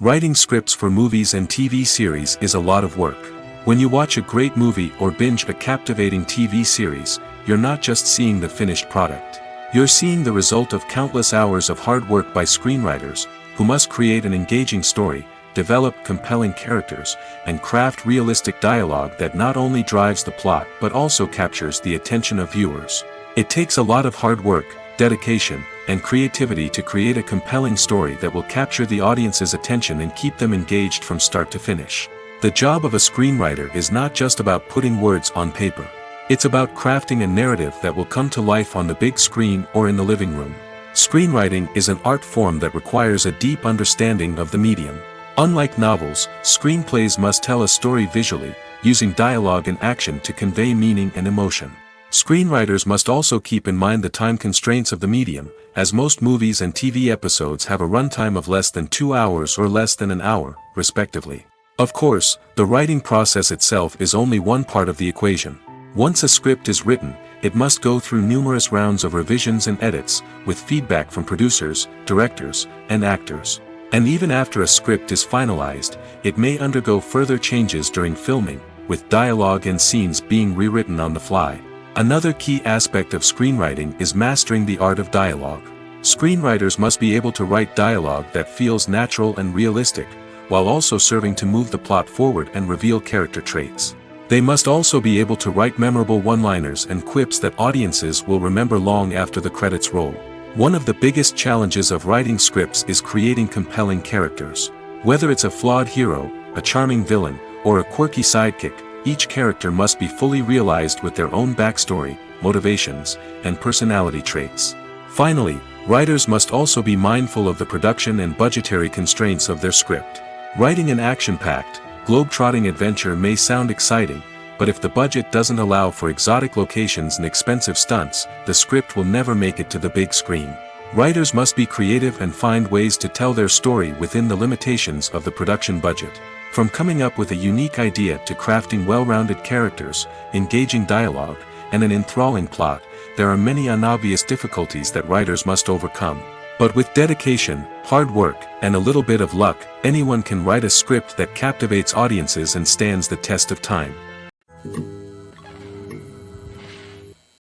Writing scripts for movies and TV series is a lot of work. When you watch a great movie or binge a captivating TV series, you're not just seeing the finished product. You're seeing the result of countless hours of hard work by screenwriters, who must create an engaging story, develop compelling characters, and craft realistic dialogue that not only drives the plot but also captures the attention of viewers. It takes a lot of hard work, dedication, and creativity to create a compelling story that will capture the audience's attention and keep them engaged from start to finish. The job of a screenwriter is not just about putting words on paper. It's about crafting a narrative that will come to life on the big screen or in the living room. Screenwriting is an art form that requires a deep understanding of the medium. Unlike novels, screenplays must tell a story visually, using dialogue and action to convey meaning and emotion. Screenwriters must also keep in mind the time constraints of the medium, as most movies and TV episodes have a runtime of less than 2 hours or less than an hour, respectively. Of course, the writing process itself is only one part of the equation. Once a script is written, it must go through numerous rounds of revisions and edits, with feedback from producers, directors, and actors. And even after a script is finalized, it may undergo further changes during filming, with dialogue and scenes being rewritten on the fly. Another key aspect of screenwriting is mastering the art of dialogue. Screenwriters must be able to write dialogue that feels natural and realistic, while also serving to move the plot forward and reveal character traits. They must also be able to write memorable one-liners and quips that audiences will remember long after the credits roll. One of the biggest challenges of writing scripts is creating compelling characters. Whether it's a flawed hero, a charming villain, or a quirky sidekick, each character must be fully realized with their own backstory, motivations, and personality traits. Finally, writers must also be mindful of the production and budgetary constraints of their script. Writing an action-packed, globe-trotting adventure may sound exciting, but if the budget doesn't allow for exotic locations and expensive stunts, the script will never make it to the big screen. Writers must be creative and find ways to tell their story within the limitations of the production budget. From coming up with a unique idea to crafting well-rounded characters, engaging dialogue, and an enthralling plot, there are many unobvious difficulties that writers must overcome. But with dedication, hard work, and a little bit of luck, anyone can write a script that captivates audiences and stands the test of time.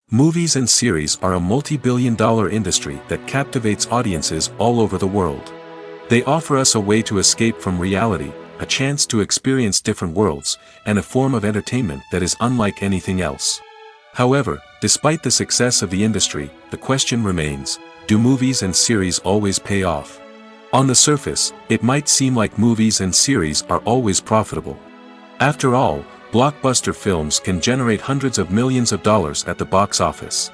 Movies and series are a multi-billion-dollar industry that captivates audiences all over the world. They offer us a way to escape from reality, a chance to experience different worlds, and a form of entertainment that is unlike anything else. However, despite the success of the industry, the question remains, do movies and series always pay off? On the surface, it might seem like movies and series are always profitable. After all, blockbuster films can generate hundreds of millions of dollars at the box office.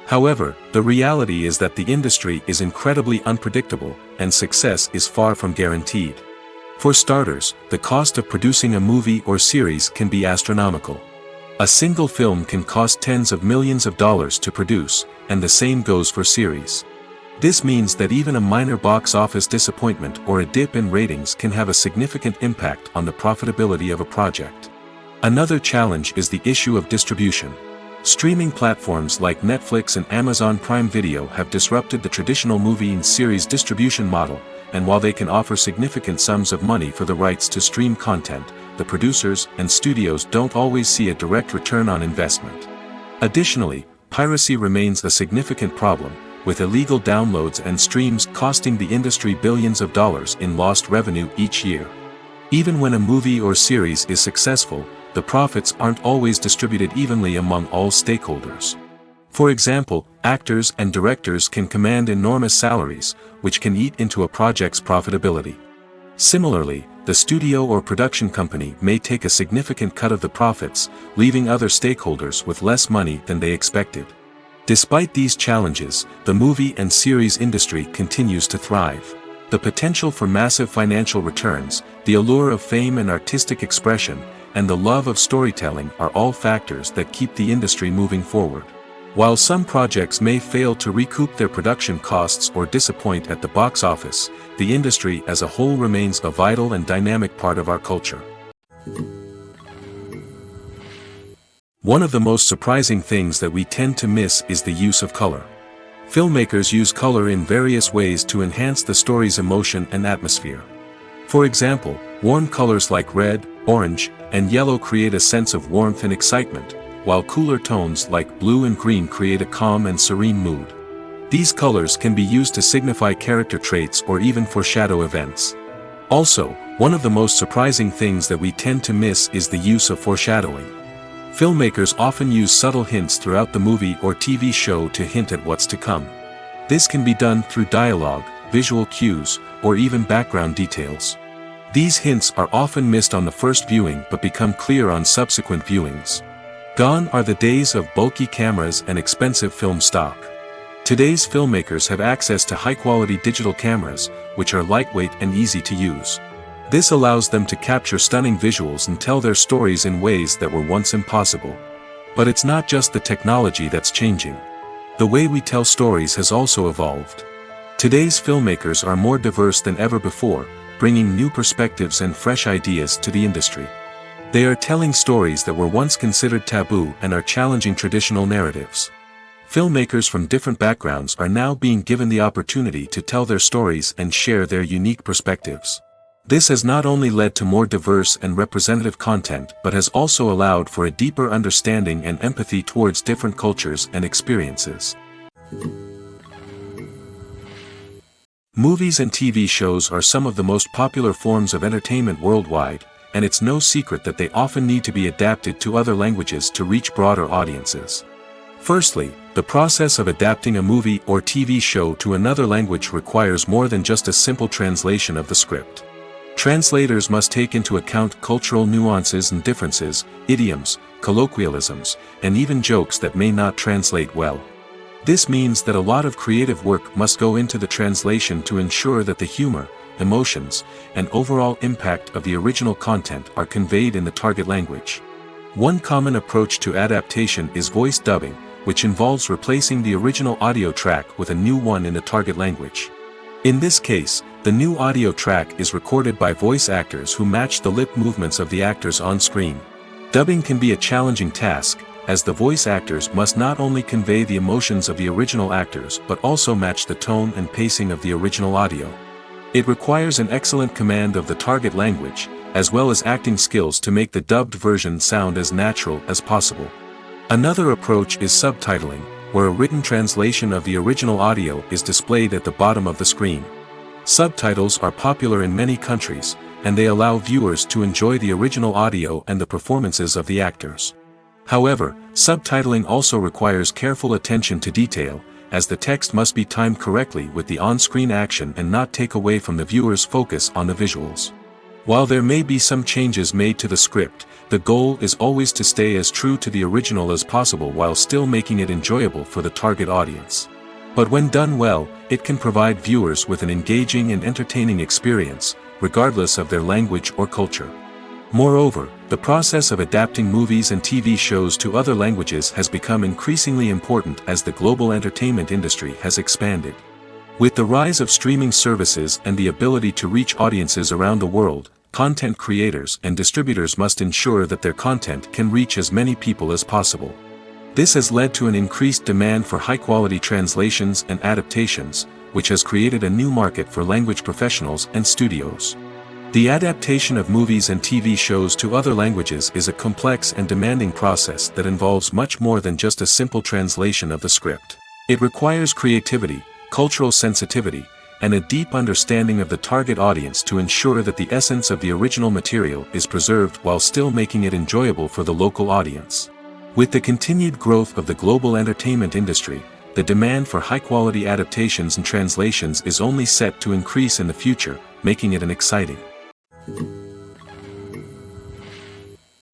However, the reality is that the industry is incredibly unpredictable, and success is far from guaranteed. For starters, the cost of producing a movie or series can be astronomical. A single film can cost tens of millions of dollars to produce, and the same goes for series. This means that even a minor box office disappointment or a dip in ratings can have a significant impact on the profitability of a project. Another challenge is the issue of distribution. Streaming platforms like Netflix and Amazon Prime Video have disrupted the traditional movie and series distribution model, and while they can offer significant sums of money for the rights to stream content, the producers and studios don't always see a direct return on investment. Additionally, piracy remains a significant problem, with illegal downloads and streams costing the industry billions of dollars in lost revenue each year. Even when a movie or series is successful, the profits aren't always distributed evenly among all stakeholders. For example, actors and directors can command enormous salaries, which can eat into a project's profitability. Similarly, the studio or production company may take a significant cut of the profits, leaving other stakeholders with less money than they expected. Despite these challenges, the movie and series industry continues to thrive. The potential for massive financial returns, the allure of fame and artistic expression, and the love of storytelling are all factors that keep the industry moving forward. While some projects may fail to recoup their production costs or disappoint at the box office, the industry as a whole remains a vital and dynamic part of our culture. One of the most surprising things that we tend to miss is the use of color. Filmmakers use color in various ways to enhance the story's emotion and atmosphere. For example, warm colors like red, orange, and yellow create a sense of warmth and excitement, while cooler tones like blue and green create a calm and serene mood. These colors can be used to signify character traits or even foreshadow events. Also, one of the most surprising things that we tend to miss is the use of foreshadowing. Filmmakers often use subtle hints throughout the movie or TV show to hint at what's to come. This can be done through dialogue, visual cues, or even background details. These hints are often missed on the first viewing but become clear on subsequent viewings. Gone are the days of bulky cameras and expensive film stock. Today's filmmakers have access to high-quality digital cameras, which are lightweight and easy to use. This allows them to capture stunning visuals and tell their stories in ways that were once impossible. But it's not just the technology that's changing. The way we tell stories has also evolved. Today's filmmakers are more diverse than ever before, bringing new perspectives and fresh ideas to the industry. They are telling stories that were once considered taboo and are challenging traditional narratives. Filmmakers from different backgrounds are now being given the opportunity to tell their stories and share their unique perspectives. This has not only led to more diverse and representative content but has also allowed for a deeper understanding and empathy towards different cultures and experiences. Movies and TV shows are some of the most popular forms of entertainment worldwide, and it's no secret that they often need to be adapted to other languages to reach broader audiences. Firstly, the process of adapting a movie or TV show to another language requires more than just a simple translation of the script. Translators must take into account cultural nuances and differences, idioms, colloquialisms, and even jokes that may not translate well. This means that a lot of creative work must go into the translation to ensure that the humor, emotions, and overall impact of the original content are conveyed in the target language. One common approach to adaptation is voice dubbing, which involves replacing the original audio track with a new one in the target language. In this case, the new audio track is recorded by voice actors who match the lip movements of the actors on screen. Dubbing can be a challenging task, as the voice actors must not only convey the emotions of the original actors but also match the tone and pacing of the original audio. It requires an excellent command of the target language, as well as acting skills to make the dubbed version sound as natural as possible. Another approach is subtitling, where a written translation of the original audio is displayed at the bottom of the screen. Subtitles are popular in many countries, and they allow viewers to enjoy the original audio and the performances of the actors. However, subtitling also requires careful attention to detail, as the text must be timed correctly with the on-screen action and not take away from the viewer's focus on the visuals. While there may be some changes made to the script, the goal is always to stay as true to the original as possible while still making it enjoyable for the target audience. But when done well, it can provide viewers with an engaging and entertaining experience, regardless of their language or culture. Moreover, the process of adapting movies and TV shows to other languages has become increasingly important as the global entertainment industry has expanded. With the rise of streaming services and the ability to reach audiences around the world, content creators and distributors must ensure that their content can reach as many people as possible. This has led to an increased demand for high-quality translations and adaptations, which has created a new market for language professionals and studios. The adaptation of movies and TV shows to other languages is a complex and demanding process that involves much more than just a simple translation of the script. It requires creativity, cultural sensitivity, and a deep understanding of the target audience to ensure that the essence of the original material is preserved while still making it enjoyable for the local audience. With the continued growth of the global entertainment industry, the demand for high-quality adaptations and translations is only set to increase in the future, making it an exciting.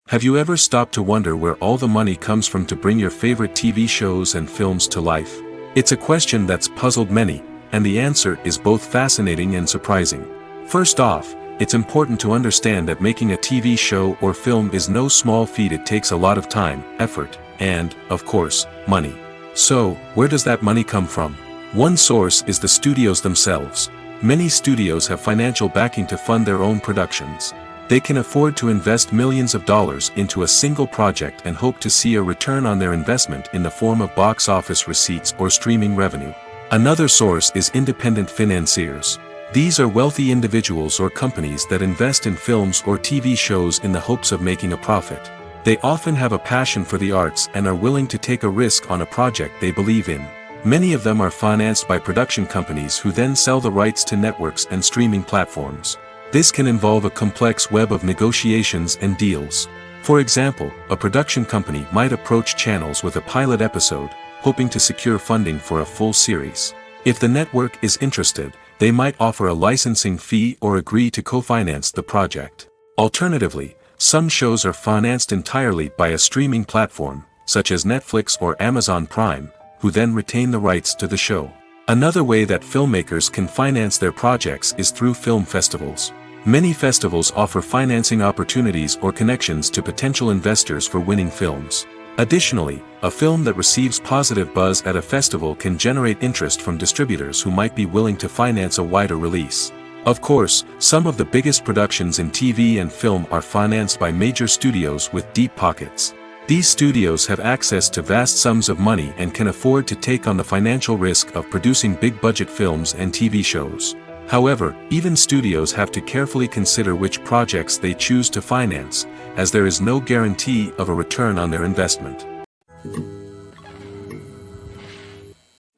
Have you ever stopped to wonder where all the money comes from to bring your favorite TV shows and films to life? It's a question that's puzzled many, and the answer is both fascinating and surprising. First off, it's important to understand that making a TV show or film is no small feat. It takes a lot of time, effort, and, of course, money. So, where does that money come from? One source is the studios themselves. Many studios have financial backing to fund their own productions. They can afford to invest millions of dollars into a single project and hope to see a return on their investment in the form of box office receipts or streaming revenue. Another source is independent financiers. These are wealthy individuals or companies that invest in films or TV shows in the hopes of making a profit. They often have a passion for the arts and are willing to take a risk on a project they believe in. Many of them are financed by production companies who then sell the rights to networks and streaming platforms. This can involve a complex web of negotiations and deals. For example, a production company might approach channels with a pilot episode, hoping to secure funding for a full series. If the network is interested, they might offer a licensing fee or agree to co-finance the project. Alternatively, some shows are financed entirely by a streaming platform, such as Netflix or Amazon Prime, who then retain the rights to the show. Another way that filmmakers can finance their projects is through film festivals. Many festivals offer financing opportunities or connections to potential investors for winning films. Additionally, a film that receives positive buzz at a festival can generate interest from distributors who might be willing to finance a wider release. Of course, some of the biggest productions in TV and film are financed by major studios with deep pockets. These studios have access to vast sums of money and can afford to take on the financial risk of producing big-budget films and TV shows. However, even studios have to carefully consider which projects they choose to finance, as there is no guarantee of a return on their investment.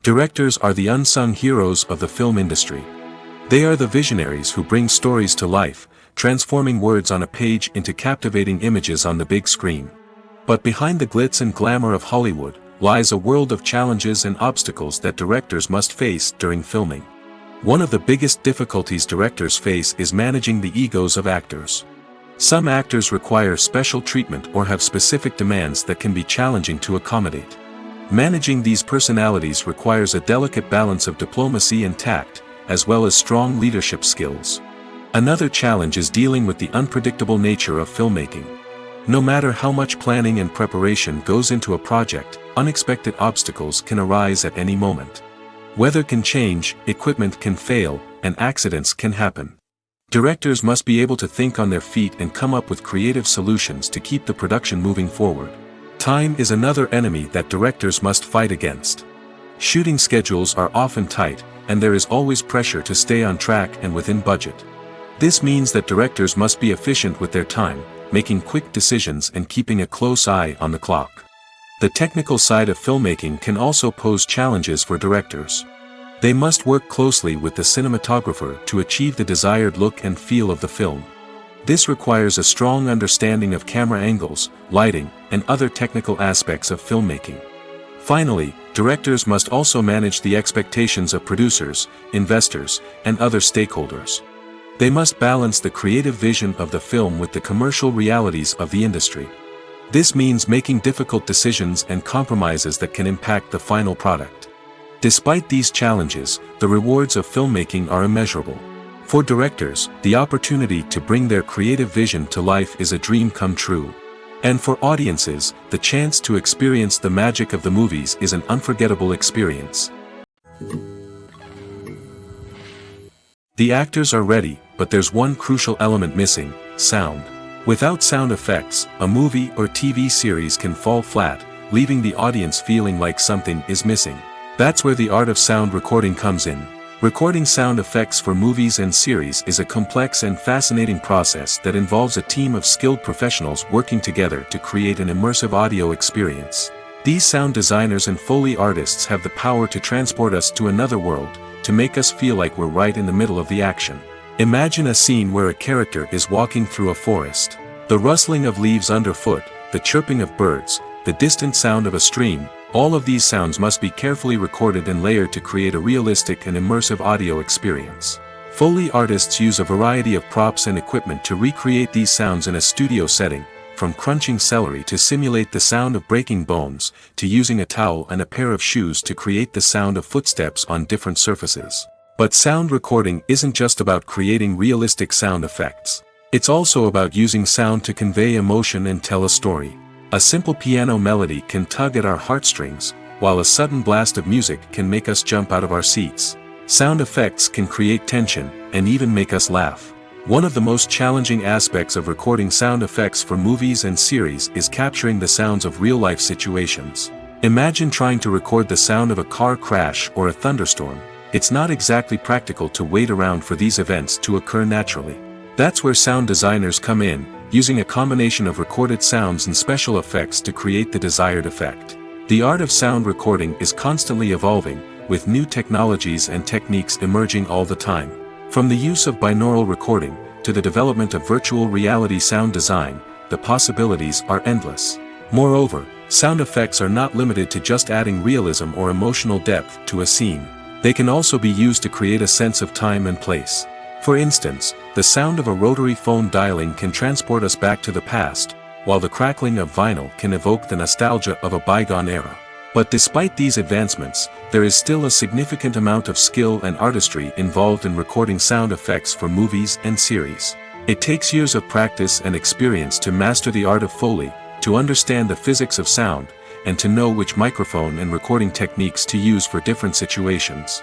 Directors are the unsung heroes of the film industry. They are the visionaries who bring stories to life, transforming words on a page into captivating images on the big screen. But behind the glitz and glamour of Hollywood lies a world of challenges and obstacles that directors must face during filming. One of the biggest difficulties directors face is managing the egos of actors. Some actors require special treatment or have specific demands that can be challenging to accommodate. Managing these personalities requires a delicate balance of diplomacy and tact, as well as strong leadership skills. Another challenge is dealing with the unpredictable nature of filmmaking. No matter how much planning and preparation goes into a project, unexpected obstacles can arise at any moment. Weather can change, equipment can fail, and accidents can happen. Directors must be able to think on their feet and come up with creative solutions to keep the production moving forward. Time is another enemy that directors must fight against. Shooting schedules are often tight, and there is always pressure to stay on track and within budget. This means that directors must be efficient with their time, making quick decisions and keeping a close eye on the clock. The technical side of filmmaking can also pose challenges for directors. They must work closely with the cinematographer to achieve the desired look and feel of the film. This requires a strong understanding of camera angles, lighting, and other technical aspects of filmmaking. Finally, directors must also manage the expectations of producers, investors, and other stakeholders. They must balance the creative vision of the film with the commercial realities of the industry. This means making difficult decisions and compromises that can impact the final product. Despite these challenges, the rewards of filmmaking are immeasurable. For directors, the opportunity to bring their creative vision to life is a dream come true. And for audiences, the chance to experience the magic of the movies is an unforgettable experience. The actors are ready, but there's one crucial element missing: sound. Without sound effects, a movie or TV series can fall flat, leaving the audience feeling like something is missing. That's where the art of sound recording comes in. Recording sound effects for movies and series is a complex and fascinating process that involves a team of skilled professionals working together to create an immersive audio experience. These sound designers and Foley artists have the power to transport us to another world, to make us feel like we're right in the middle of the action. Imagine a scene where a character is walking through a forest. The rustling of leaves underfoot, the chirping of birds, the distant sound of a stream, all of these sounds must be carefully recorded and layered to create a realistic and immersive audio experience. Foley artists use a variety of props and equipment to recreate these sounds in a studio setting, from crunching celery to simulate the sound of breaking bones, to using a towel and a pair of shoes to create the sound of footsteps on different surfaces. But sound recording isn't just about creating realistic sound effects. It's also about using sound to convey emotion and tell a story. A simple piano melody can tug at our heartstrings, while a sudden blast of music can make us jump out of our seats. Sound effects can create tension, and even make us laugh. One of the most challenging aspects of recording sound effects for movies and series is capturing the sounds of real-life situations. Imagine trying to record the sound of a car crash or a thunderstorm. It's not exactly practical to wait around for these events to occur naturally. That's where sound designers come in, using a combination of recorded sounds and special effects to create the desired effect. The art of sound recording is constantly evolving, with new technologies and techniques emerging all the time. From the use of binaural recording, to the development of virtual reality sound design, the possibilities are endless. Moreover, sound effects are not limited to just adding realism or emotional depth to a scene. They can also be used to create a sense of time and place. For instance, the sound of a rotary phone dialing can transport us back to the past, while the crackling of vinyl can evoke the nostalgia of a bygone era. But despite these advancements, there is still a significant amount of skill and artistry involved in recording sound effects for movies and series. It takes years of practice and experience to master the art of Foley, to understand the physics of sound, and to know which microphone and recording techniques to use for different situations.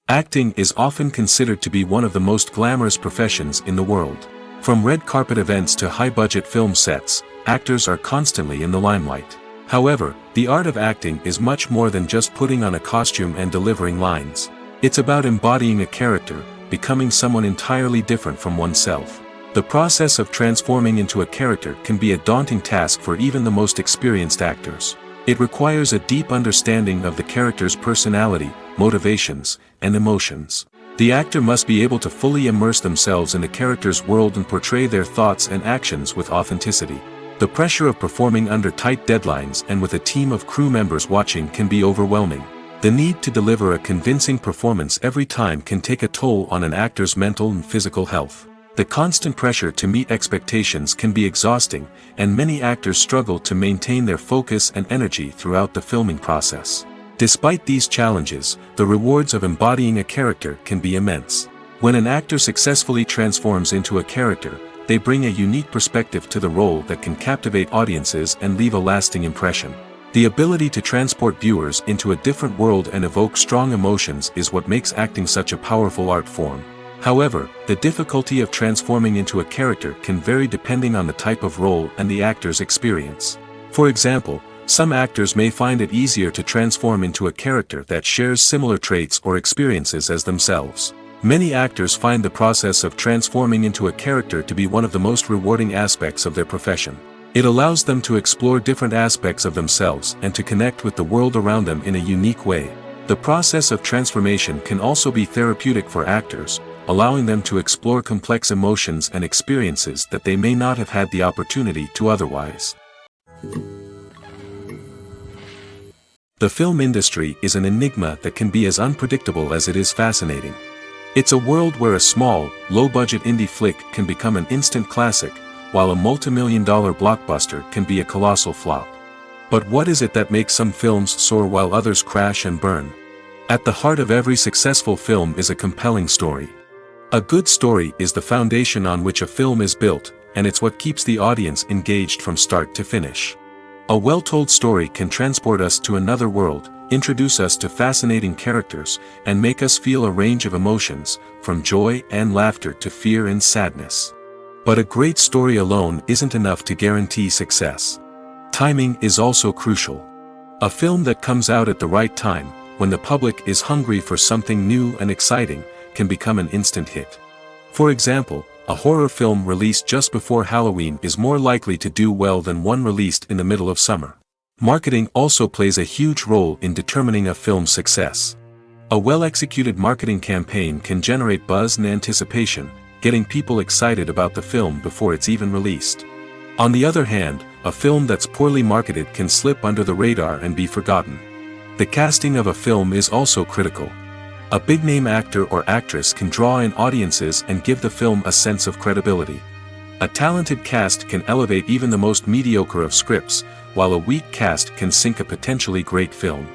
Acting is often considered to be one of the most glamorous professions in the world. From red carpet events to high-budget film sets, actors are constantly in the limelight. However, the art of acting is much more than just putting on a costume and delivering lines. It's about embodying a character, becoming someone entirely different from oneself. The process of transforming into a character can be a daunting task for even the most experienced actors. It requires a deep understanding of the character's personality, motivations, and emotions. The actor must be able to fully immerse themselves in the character's world and portray their thoughts and actions with authenticity. The pressure of performing under tight deadlines and with a team of crew members watching can be overwhelming. The need to deliver a convincing performance every time can take a toll on an actor's mental and physical health. The constant pressure to meet expectations can be exhausting, and many actors struggle to maintain their focus and energy throughout the filming process. Despite these challenges, the rewards of embodying a character can be immense. When an actor successfully transforms into a character, they bring a unique perspective to the role that can captivate audiences and leave a lasting impression. The ability to transport viewers into a different world and evoke strong emotions is what makes acting such a powerful art form. However, the difficulty of transforming into a character can vary depending on the type of role and the actor's experience. For example, some actors may find it easier to transform into a character that shares similar traits or experiences as themselves. Many actors find the process of transforming into a character to be one of the most rewarding aspects of their profession. It allows them to explore different aspects of themselves and to connect with the world around them in a unique way. The process of transformation can also be therapeutic for actors, allowing them to explore complex emotions and experiences that they may not have had the opportunity to otherwise. The film industry is an enigma that can be as unpredictable as it is fascinating. It's a world where a small, low-budget indie flick can become an instant classic, while a multi-million-dollar blockbuster can be a colossal flop. But what is it that makes some films soar while others crash and burn? At the heart of every successful film is a compelling story. A good story is the foundation on which a film is built, and it's what keeps the audience engaged from start to finish. A well-told story can transport us to another world, introduce us to fascinating characters, and make us feel a range of emotions, from joy and laughter to fear and sadness. But a great story alone isn't enough to guarantee success. Timing is also crucial. A film that comes out at the right time, when the public is hungry for something new and exciting, can become an instant hit. For example, a horror film released just before Halloween is more likely to do well than one released in the middle of summer. Marketing also plays a huge role in determining a film's success. A well-executed marketing campaign can generate buzz and anticipation, getting people excited about the film before it's even released. On the other hand, a film that's poorly marketed can slip under the radar and be forgotten. The casting of a film is also critical. A big-name actor or actress can draw in audiences and give the film a sense of credibility. A talented cast can elevate even the most mediocre of scripts, while a weak cast can sink a potentially great film.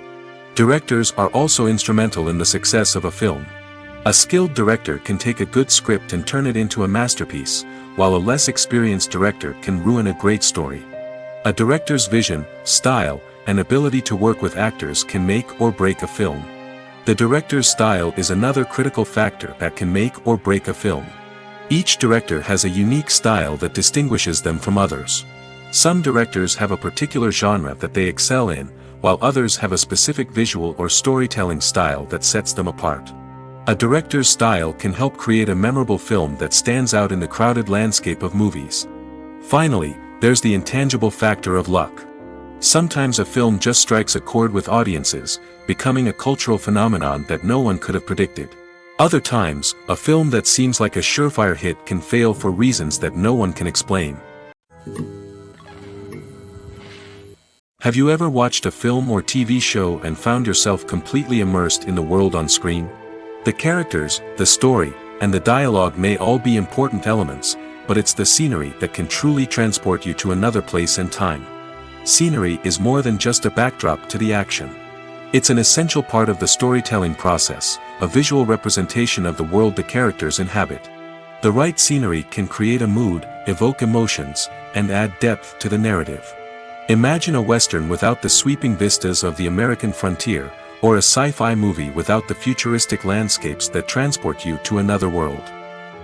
Directors are also instrumental in the success of a film. A skilled director can take a good script and turn it into a masterpiece, while a less experienced director can ruin a great story. A director's vision, style, and ability to work with actors can make or break a film. The director's style is another critical factor that can make or break a film. Each director has a unique style that distinguishes them from others. Some directors have a particular genre that they excel in, while others have a specific visual or storytelling style that sets them apart. A director's style can help create a memorable film that stands out in the crowded landscape of movies. Finally, there's the intangible factor of luck. Sometimes a film just strikes a chord with audiences, becoming a cultural phenomenon that no one could have predicted. Other times, a film that seems like a surefire hit can fail for reasons that no one can explain. Have you ever watched a film or TV show and found yourself completely immersed in the world on screen? The characters, the story, and the dialogue may all be important elements, but it's the scenery that can truly transport you to another place and time. Scenery is more than just a backdrop to the action. It's an essential part of the storytelling process, a visual representation of the world the characters inhabit. The right scenery can create a mood, evoke emotions, and add depth to the narrative. Imagine a Western without the sweeping vistas of the American frontier, or a sci-fi movie without the futuristic landscapes that transport you to another world.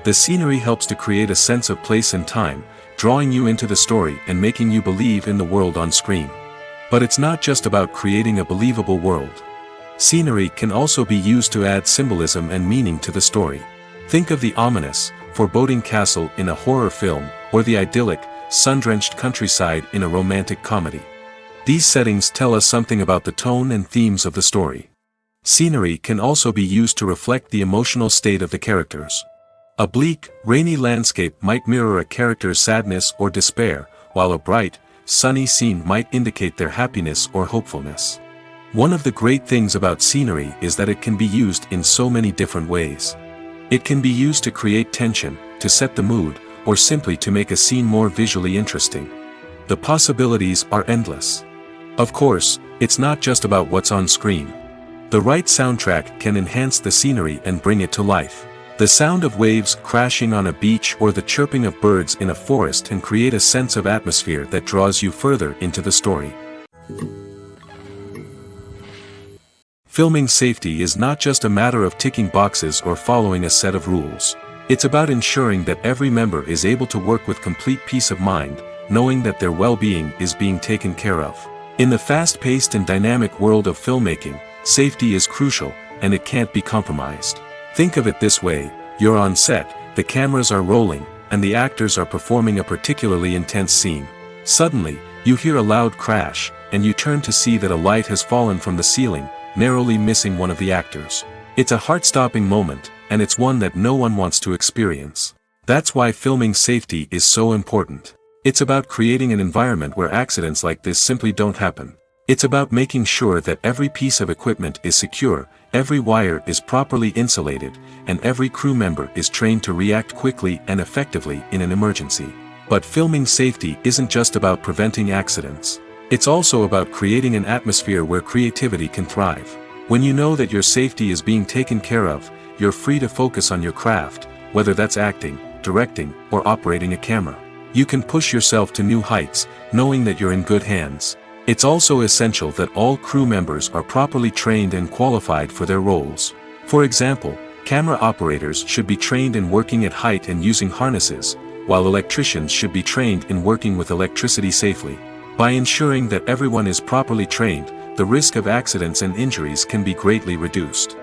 The scenery helps to create a sense of place and time, drawing you into the story and making you believe in the world on screen. But it's not just about creating a believable world. Scenery can also be used to add symbolism and meaning to the story. Think of the ominous, foreboding castle in a horror film, or the idyllic, sun-drenched countryside in a romantic comedy. These settings tell us something about the tone and themes of the story. Scenery can also be used to reflect the emotional state of the characters. A bleak, rainy landscape might mirror a character's sadness or despair, while a bright, sunny scene might indicate their happiness or hopefulness. One of the great things about scenery is that it can be used in so many different ways. It can be used to create tension, to set the mood, or simply to make a scene more visually interesting. The possibilities are endless. Of course, it's not just about what's on screen. The right soundtrack can enhance the scenery and bring it to life. The sound of waves crashing on a beach or the chirping of birds in a forest can create a sense of atmosphere that draws you further into the story. Filming safety is not just a matter of ticking boxes or following a set of rules. It's about ensuring that every member is able to work with complete peace of mind, knowing that their well-being is being taken care of. In the fast-paced and dynamic world of filmmaking, safety is crucial, and it can't be compromised. Think of it this way: you're on set, the cameras are rolling, and the actors are performing a particularly intense scene. Suddenly, you hear a loud crash, and you turn to see that a light has fallen from the ceiling, narrowly missing one of the actors. It's a heart-stopping moment, and it's one that no one wants to experience. That's why filming safety is so important. It's about creating an environment where accidents like this simply don't happen. It's about making sure that every piece of equipment is secure, every wire is properly insulated, and every crew member is trained to react quickly and effectively in an emergency. But filming safety isn't just about preventing accidents. It's also about creating an atmosphere where creativity can thrive. When you know that your safety is being taken care of, you're free to focus on your craft, whether that's acting, directing, or operating a camera. You can push yourself to new heights, knowing that you're in good hands. It's also essential that all crew members are properly trained and qualified for their roles. For example, camera operators should be trained in working at height and using harnesses, while electricians should be trained in working with electricity safely. By ensuring that everyone is properly trained, the risk of accidents and injuries can be greatly reduced.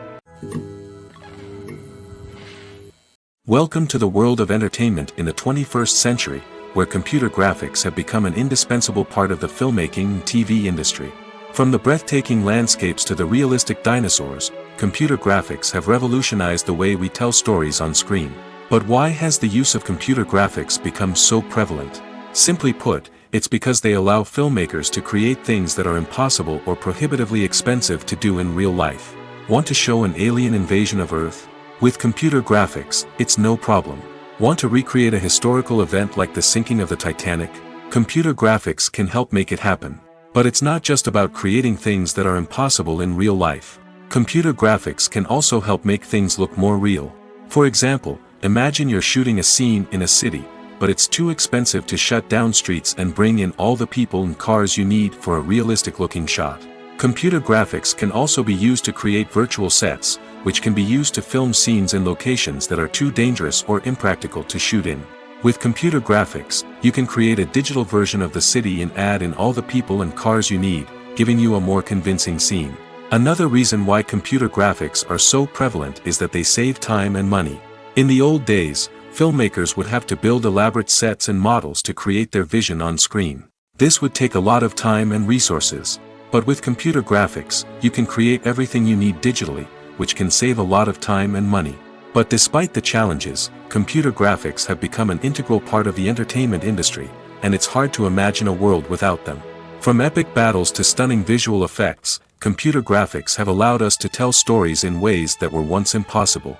Welcome to the world of entertainment in the 21st century, where computer graphics have become an indispensable part of the filmmaking and TV industry. From the breathtaking landscapes to the realistic dinosaurs, computer graphics have revolutionized the way we tell stories on screen. But why has the use of computer graphics become so prevalent? Simply put, it's because they allow filmmakers to create things that are impossible or prohibitively expensive to do in real life. Want to show an alien invasion of Earth? With computer graphics, it's no problem. Want to recreate a historical event like the sinking of the Titanic? Computer graphics can help make it happen. But it's not just about creating things that are impossible in real life. Computer graphics can also help make things look more real. For example, imagine you're shooting a scene in a city, but it's too expensive to shut down streets and bring in all the people and cars you need for a realistic-looking shot. Computer graphics can also be used to create virtual sets, which can be used to film scenes in locations that are too dangerous or impractical to shoot in. With computer graphics, you can create a digital version of the city and add in all the people and cars you need, giving you a more convincing scene. Another reason why computer graphics are so prevalent is that they save time and money. In the old days, filmmakers would have to build elaborate sets and models to create their vision on screen. This would take a lot of time and resources. But with computer graphics, you can create everything you need digitally, which can save a lot of time and money. But despite the challenges, computer graphics have become an integral part of the entertainment industry, and it's hard to imagine a world without them. From epic battles to stunning visual effects, computer graphics have allowed us to tell stories in ways that were once impossible.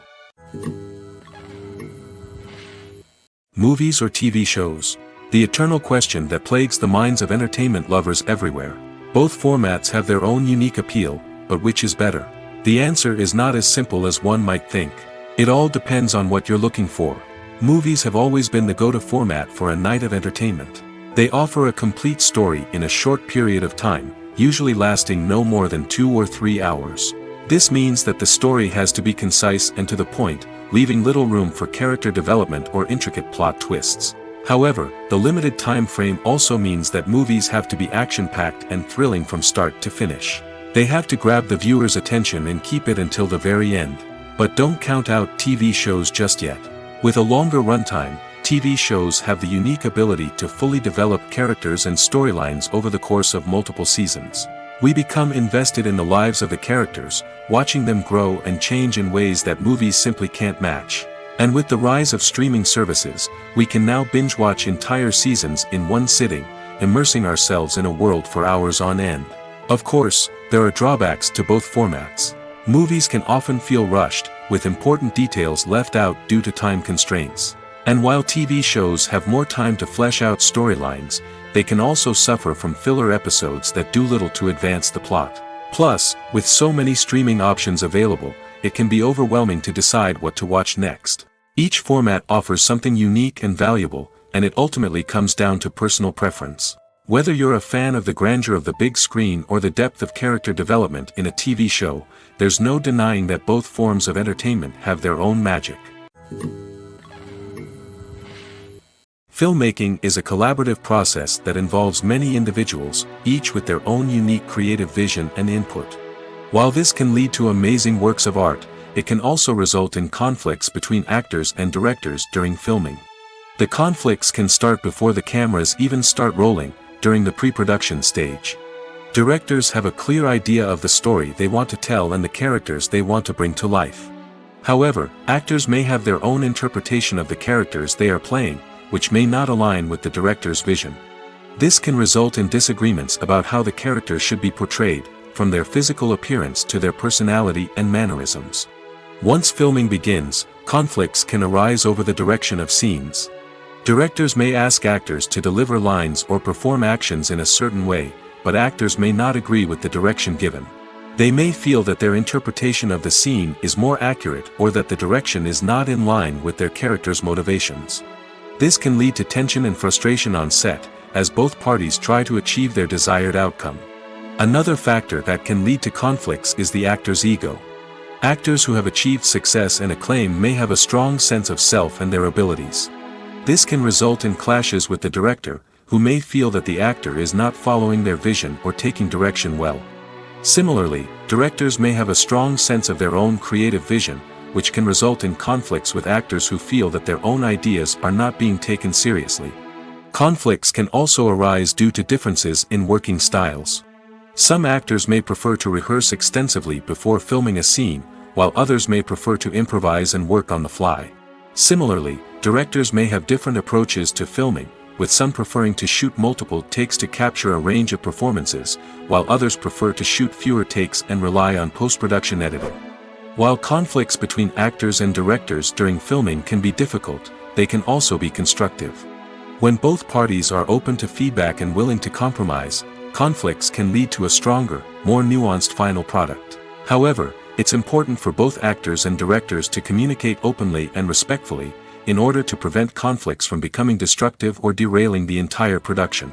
Movies or TV shows? The eternal question that plagues the minds of entertainment lovers everywhere. Both formats have their own unique appeal, but which is better? The answer is not as simple as one might think. It all depends on what you're looking for. Movies have always been the go-to format for a night of entertainment. They offer a complete story in a short period of time, usually lasting no more than 2 or 3 hours. This means that the story has to be concise and to the point, leaving little room for character development or intricate plot twists. However, the limited time frame also means that movies have to be action-packed and thrilling from start to finish. They have to grab the viewer's attention and keep it until the very end. But don't count out TV shows just yet. With a longer runtime, TV shows have the unique ability to fully develop characters and storylines over the course of multiple seasons. We become invested in the lives of the characters, watching them grow and change in ways that movies simply can't match. And with the rise of streaming services, we can now binge-watch entire seasons in one sitting, immersing ourselves in a world for hours on end. Of course, there are drawbacks to both formats. Movies can often feel rushed, with important details left out due to time constraints. And while TV shows have more time to flesh out storylines, they can also suffer from filler episodes that do little to advance the plot. Plus, with so many streaming options available, it can be overwhelming to decide what to watch next. Each format offers something unique and valuable, and it ultimately comes down to personal preference. Whether you're a fan of the grandeur of the big screen or the depth of character development in a TV show, there's no denying that both forms of entertainment have their own magic. Filmmaking is a collaborative process that involves many individuals, each with their own unique creative vision and input. While this can lead to amazing works of art, it can also result in conflicts between actors and directors during filming. The conflicts can start before the cameras even start rolling, during the pre-production stage. Directors have a clear idea of the story they want to tell and the characters they want to bring to life. However, actors may have their own interpretation of the characters they are playing, which may not align with the director's vision. This can result in disagreements about how the characters should be portrayed, from their physical appearance to their personality and mannerisms. Once filming begins, conflicts can arise over the direction of scenes. Directors may ask actors to deliver lines or perform actions in a certain way, but actors may not agree with the direction given. They may feel that their interpretation of the scene is more accurate or that the direction is not in line with their character's motivations. This can lead to tension and frustration on set, as both parties try to achieve their desired outcome. Another factor that can lead to conflicts is the actor's ego. Actors who have achieved success and acclaim may have a strong sense of self and their abilities. This can result in clashes with the director, who may feel that the actor is not following their vision or taking direction well. Similarly, directors may have a strong sense of their own creative vision, which can result in conflicts with actors who feel that their own ideas are not being taken seriously. Conflicts can also arise due to differences in working styles. Some actors may prefer to rehearse extensively before filming a scene, while others may prefer to improvise and work on the fly. Similarly, directors may have different approaches to filming, with some preferring to shoot multiple takes to capture a range of performances, while others prefer to shoot fewer takes and rely on post-production editing. While conflicts between actors and directors during filming can be difficult, they can also be constructive. When both parties are open to feedback and willing to compromise, conflicts can lead to a stronger, more nuanced final product. However, it's important for both actors and directors to communicate openly and respectfully, in order to prevent conflicts from becoming destructive or derailing the entire production.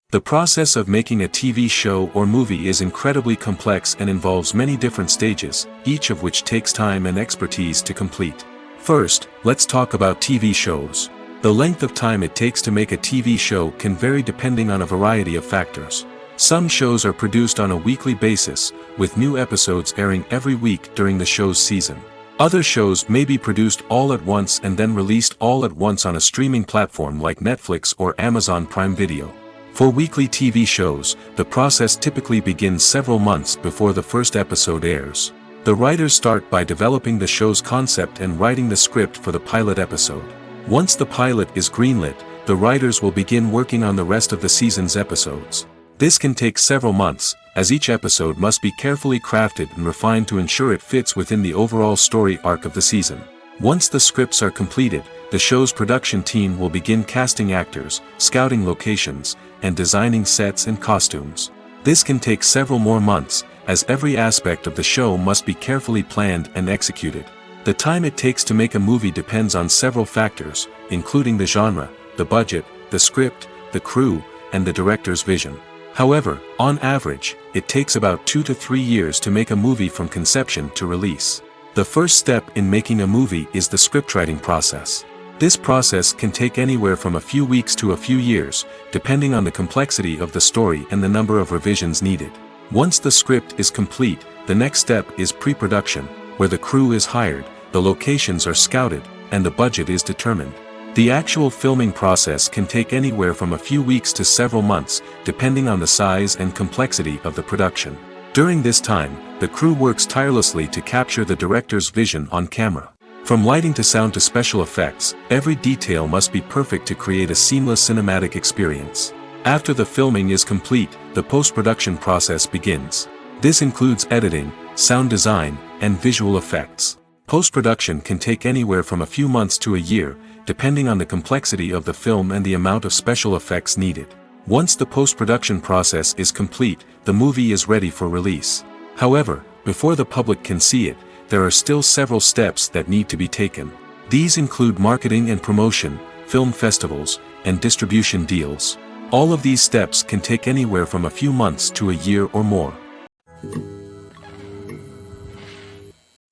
The process of making a TV show or movie is incredibly complex and involves many different stages, each of which takes time and expertise to complete. First, let's talk about TV shows. The length of time it takes to make a TV show can vary depending on a variety of factors. Some shows are produced on a weekly basis, with new episodes airing every week during the show's season. Other shows may be produced all at once and then released all at once on a streaming platform like Netflix or Amazon Prime Video. For weekly TV shows, the process typically begins several months before the first episode airs. The writers start by developing the show's concept and writing the script for the pilot episode. Once the pilot is greenlit, the writers will begin working on the rest of the season's episodes. This can take several months, as each episode must be carefully crafted and refined to ensure it fits within the overall story arc of the season. Once the scripts are completed, the show's production team will begin casting actors, scouting locations, and designing sets and costumes. This can take several more months, as every aspect of the show must be carefully planned and executed. The time it takes to make a movie depends on several factors, including the genre, the budget, the script, the crew, and the director's vision. However, on average, it takes about 2 to 3 years to make a movie from conception to release. The first step in making a movie is the scriptwriting process. This process can take anywhere from a few weeks to a few years, depending on the complexity of the story and the number of revisions needed. Once the script is complete, the next step is pre-production, where the crew is hired, the locations are scouted, and the budget is determined. The actual filming process can take anywhere from a few weeks to several months, depending on the size and complexity of the production. During this time, the crew works tirelessly to capture the director's vision on camera. From lighting to sound to special effects, every detail must be perfect to create a seamless cinematic experience. After the filming is complete, the post-production process begins. This includes editing, sound design, and visual effects. Post-production can take anywhere from a few months to a year, depending on the complexity of the film and the amount of special effects needed. Once the post-production process is complete, the movie is ready for release. However, before the public can see it, there are still several steps that need to be taken. These include marketing and promotion, film festivals, and distribution deals. All of these steps can take anywhere from a few months to a year or more.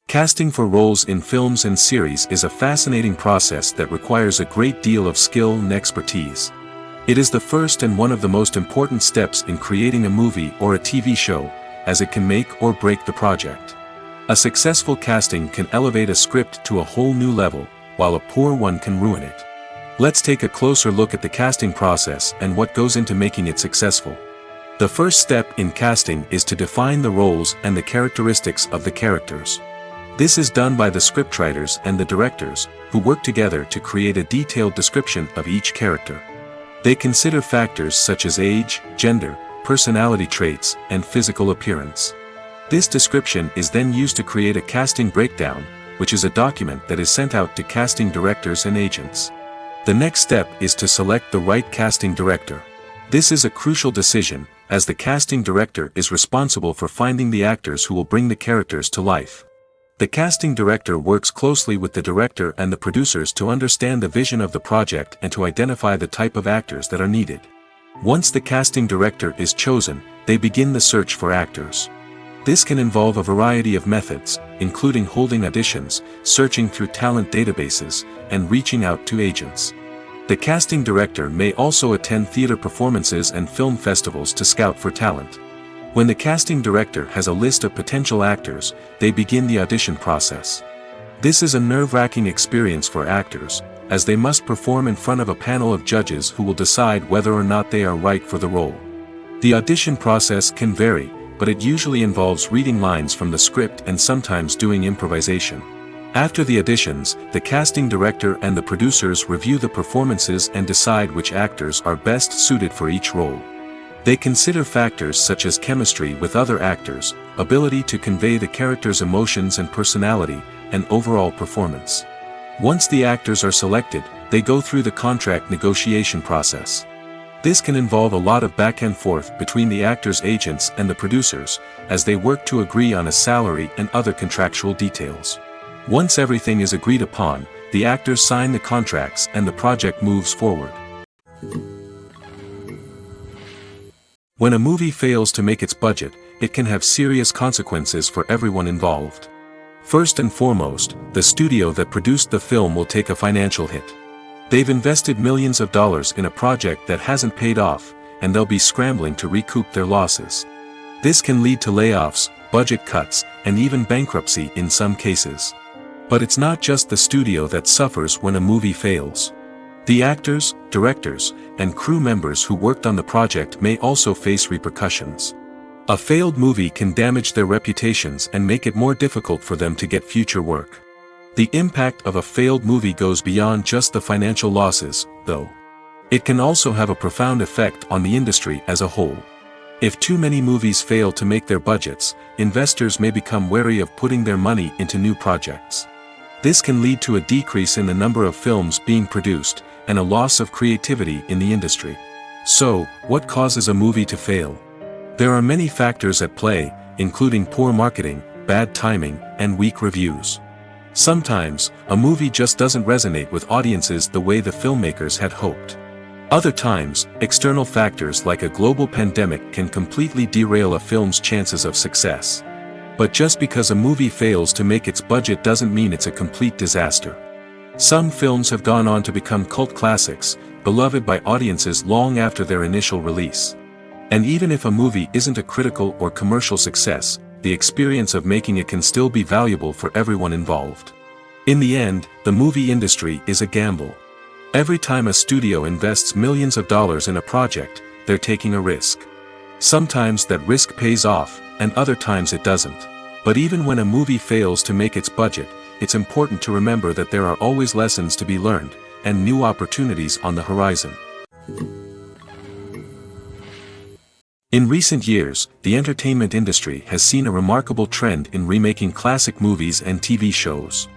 Casting for roles in films and series is a fascinating process that requires a great deal of skill and expertise. It is the first and one of the most important steps in creating a movie or a TV show, as it can make or break the project. A successful casting can elevate a script to a whole new level, while a poor one can ruin it. Let's take a closer look at the casting process and what goes into making it successful. The first step in casting is to define the roles and the characteristics of the characters. This is done by the scriptwriters and the directors, who work together to create a detailed description of each character. They consider factors such as age, gender, personality traits, and physical appearance. This description is then used to create a casting breakdown, which is a document that is sent out to casting directors and agents. The next step is to select the right casting director. This is a crucial decision, as the casting director is responsible for finding the actors who will bring the characters to life. The casting director works closely with the director and the producers to understand the vision of the project and to identify the type of actors that are needed. Once the casting director is chosen, they begin the search for actors. This can involve a variety of methods, including holding auditions, searching through talent databases, and reaching out to agents. The casting director may also attend theater performances and film festivals to scout for talent. When the casting director has a list of potential actors, they begin the audition process. This is a nerve-wracking experience for actors, as they must perform in front of a panel of judges who will decide whether or not they are right for the role. The audition process can vary, but it usually involves reading lines from the script and sometimes doing improvisation. After the auditions, the casting director and the producers review the performances and decide which actors are best suited for each role. They consider factors such as chemistry with other actors, ability to convey the character's emotions and personality, and overall performance. Once the actors are selected, they go through the contract negotiation process. This can involve a lot of back and forth between the actors' agents and the producers, as they work to agree on a salary and other contractual details. Once everything is agreed upon, the actors sign the contracts and the project moves forward. When a movie fails to make its budget, it can have serious consequences for everyone involved. First and foremost, the studio that produced the film will take a financial hit. They've invested millions of dollars in a project that hasn't paid off, and they'll be scrambling to recoup their losses. This can lead to layoffs, budget cuts, and even bankruptcy in some cases. But it's not just the studio that suffers when a movie fails. The actors, directors, and crew members who worked on the project may also face repercussions. A failed movie can damage their reputations and make it more difficult for them to get future work. The impact of a failed movie goes beyond just the financial losses, though. It can also have a profound effect on the industry as a whole. If too many movies fail to make their budgets, investors may become wary of putting their money into new projects. This can lead to a decrease in the number of films being produced, and a loss of creativity in the industry. So, what causes a movie to fail? There are many factors at play, including poor marketing, bad timing, and weak reviews. Sometimes, a movie just doesn't resonate with audiences the way the filmmakers had hoped. Other times, external factors like a global pandemic can completely derail a film's chances of success. But just because a movie fails to make its budget doesn't mean it's a complete disaster. Some films have gone on to become cult classics, beloved by audiences long after their initial release. And even if a movie isn't a critical or commercial success, the experience of making it can still be valuable for everyone involved. In the end, the movie industry is a gamble. Every time a studio invests millions of dollars in a project, they're taking a risk. Sometimes that risk pays off, and other times it doesn't. But even when a movie fails to make its budget, it's important to remember that there are always lessons to be learned, and new opportunities on the horizon. In recent years, the entertainment industry has seen a remarkable trend in remaking classic movies and TV shows.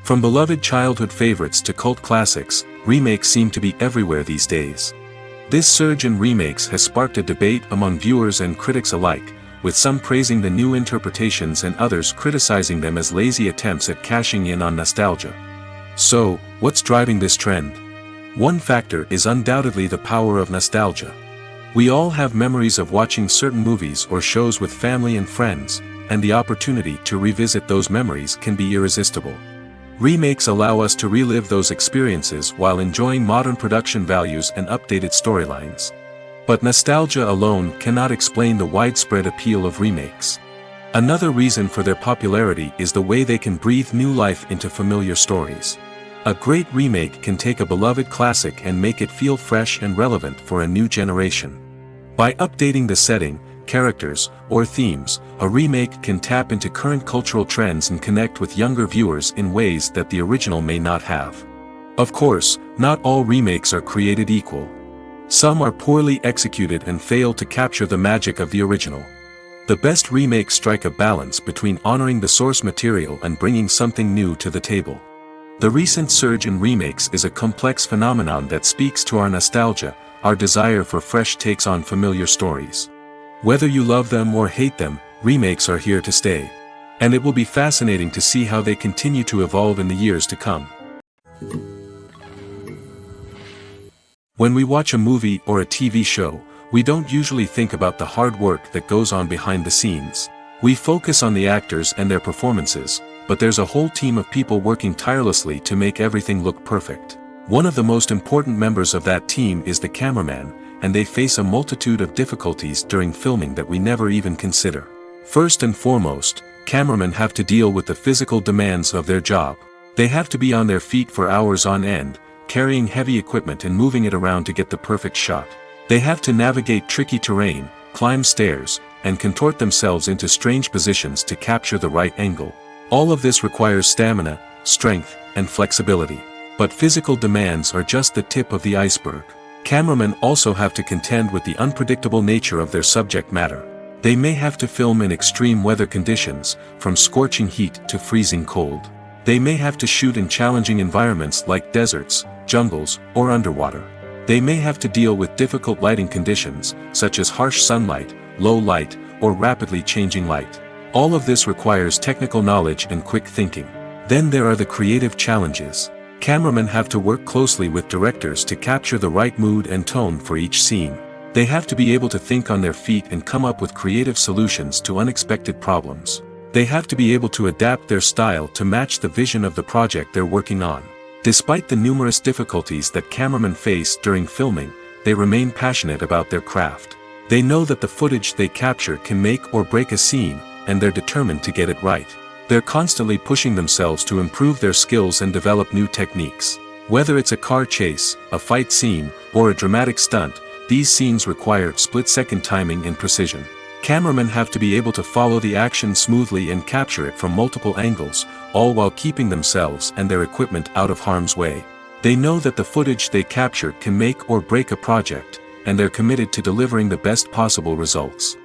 From beloved childhood favorites to cult classics, remakes seem to be everywhere these days. This surge in remakes has sparked a debate among viewers and critics alike, with some praising the new interpretations and others criticizing them as lazy attempts at cashing in on nostalgia. So, what's driving this trend? One factor is undoubtedly the power of nostalgia. We all have memories of watching certain movies or shows with family and friends, and the opportunity to revisit those memories can be irresistible. Remakes allow us to relive those experiences while enjoying modern production values and updated storylines. But nostalgia alone cannot explain the widespread appeal of remakes. Another reason for their popularity is the way they can breathe new life into familiar stories. A great remake can take a beloved classic and make it feel fresh and relevant for a new generation. By updating the setting, characters, or themes, a remake can tap into current cultural trends and connect with younger viewers in ways that the original may not have. Of course, not all remakes are created equal. Some are poorly executed and fail to capture the magic of the original. The best remakes strike a balance between honoring the source material and bringing something new to the table. The recent surge in remakes is a complex phenomenon that speaks to our nostalgia, our desire for fresh takes on familiar stories. Whether you love them or hate them, remakes are here to stay. And it will be fascinating to see how they continue to evolve in the years to come. When we watch a movie or a TV show, we don't usually think about the hard work that goes on behind the scenes. We focus on the actors and their performances, but there's a whole team of people working tirelessly to make everything look perfect. One of the most important members of that team is the cameraman, and they face a multitude of difficulties during filming that we never even consider. First and foremost, cameramen have to deal with the physical demands of their job. They have to be on their feet for hours on end, carrying heavy equipment and moving it around to get the perfect shot. They have to navigate tricky terrain, climb stairs, and contort themselves into strange positions to capture the right angle. All of this requires stamina, strength, and flexibility. But physical demands are just the tip of the iceberg. Cameramen also have to contend with the unpredictable nature of their subject matter. They may have to film in extreme weather conditions, from scorching heat to freezing cold. They may have to shoot in challenging environments like deserts, jungles, or underwater. They may have to deal with difficult lighting conditions, such as harsh sunlight, low light, or rapidly changing light. All of this requires technical knowledge and quick thinking. Then there are the creative challenges. Cameramen have to work closely with directors to capture the right mood and tone for each scene. They have to be able to think on their feet and come up with creative solutions to unexpected problems. They have to be able to adapt their style to match the vision of the project they're working on. Despite the numerous difficulties that cameramen face during filming, they remain passionate about their craft. They know that the footage they capture can make or break a scene, and they're determined to get it right. They're constantly pushing themselves to improve their skills and develop new techniques. Whether it's a car chase, a fight scene, or a dramatic stunt, these scenes require split-second timing and precision. Cameramen have to be able to follow the action smoothly and capture it from multiple angles, all while keeping themselves and their equipment out of harm's way. They know that the footage they capture can make or break a project, and they're committed to delivering the best possible results.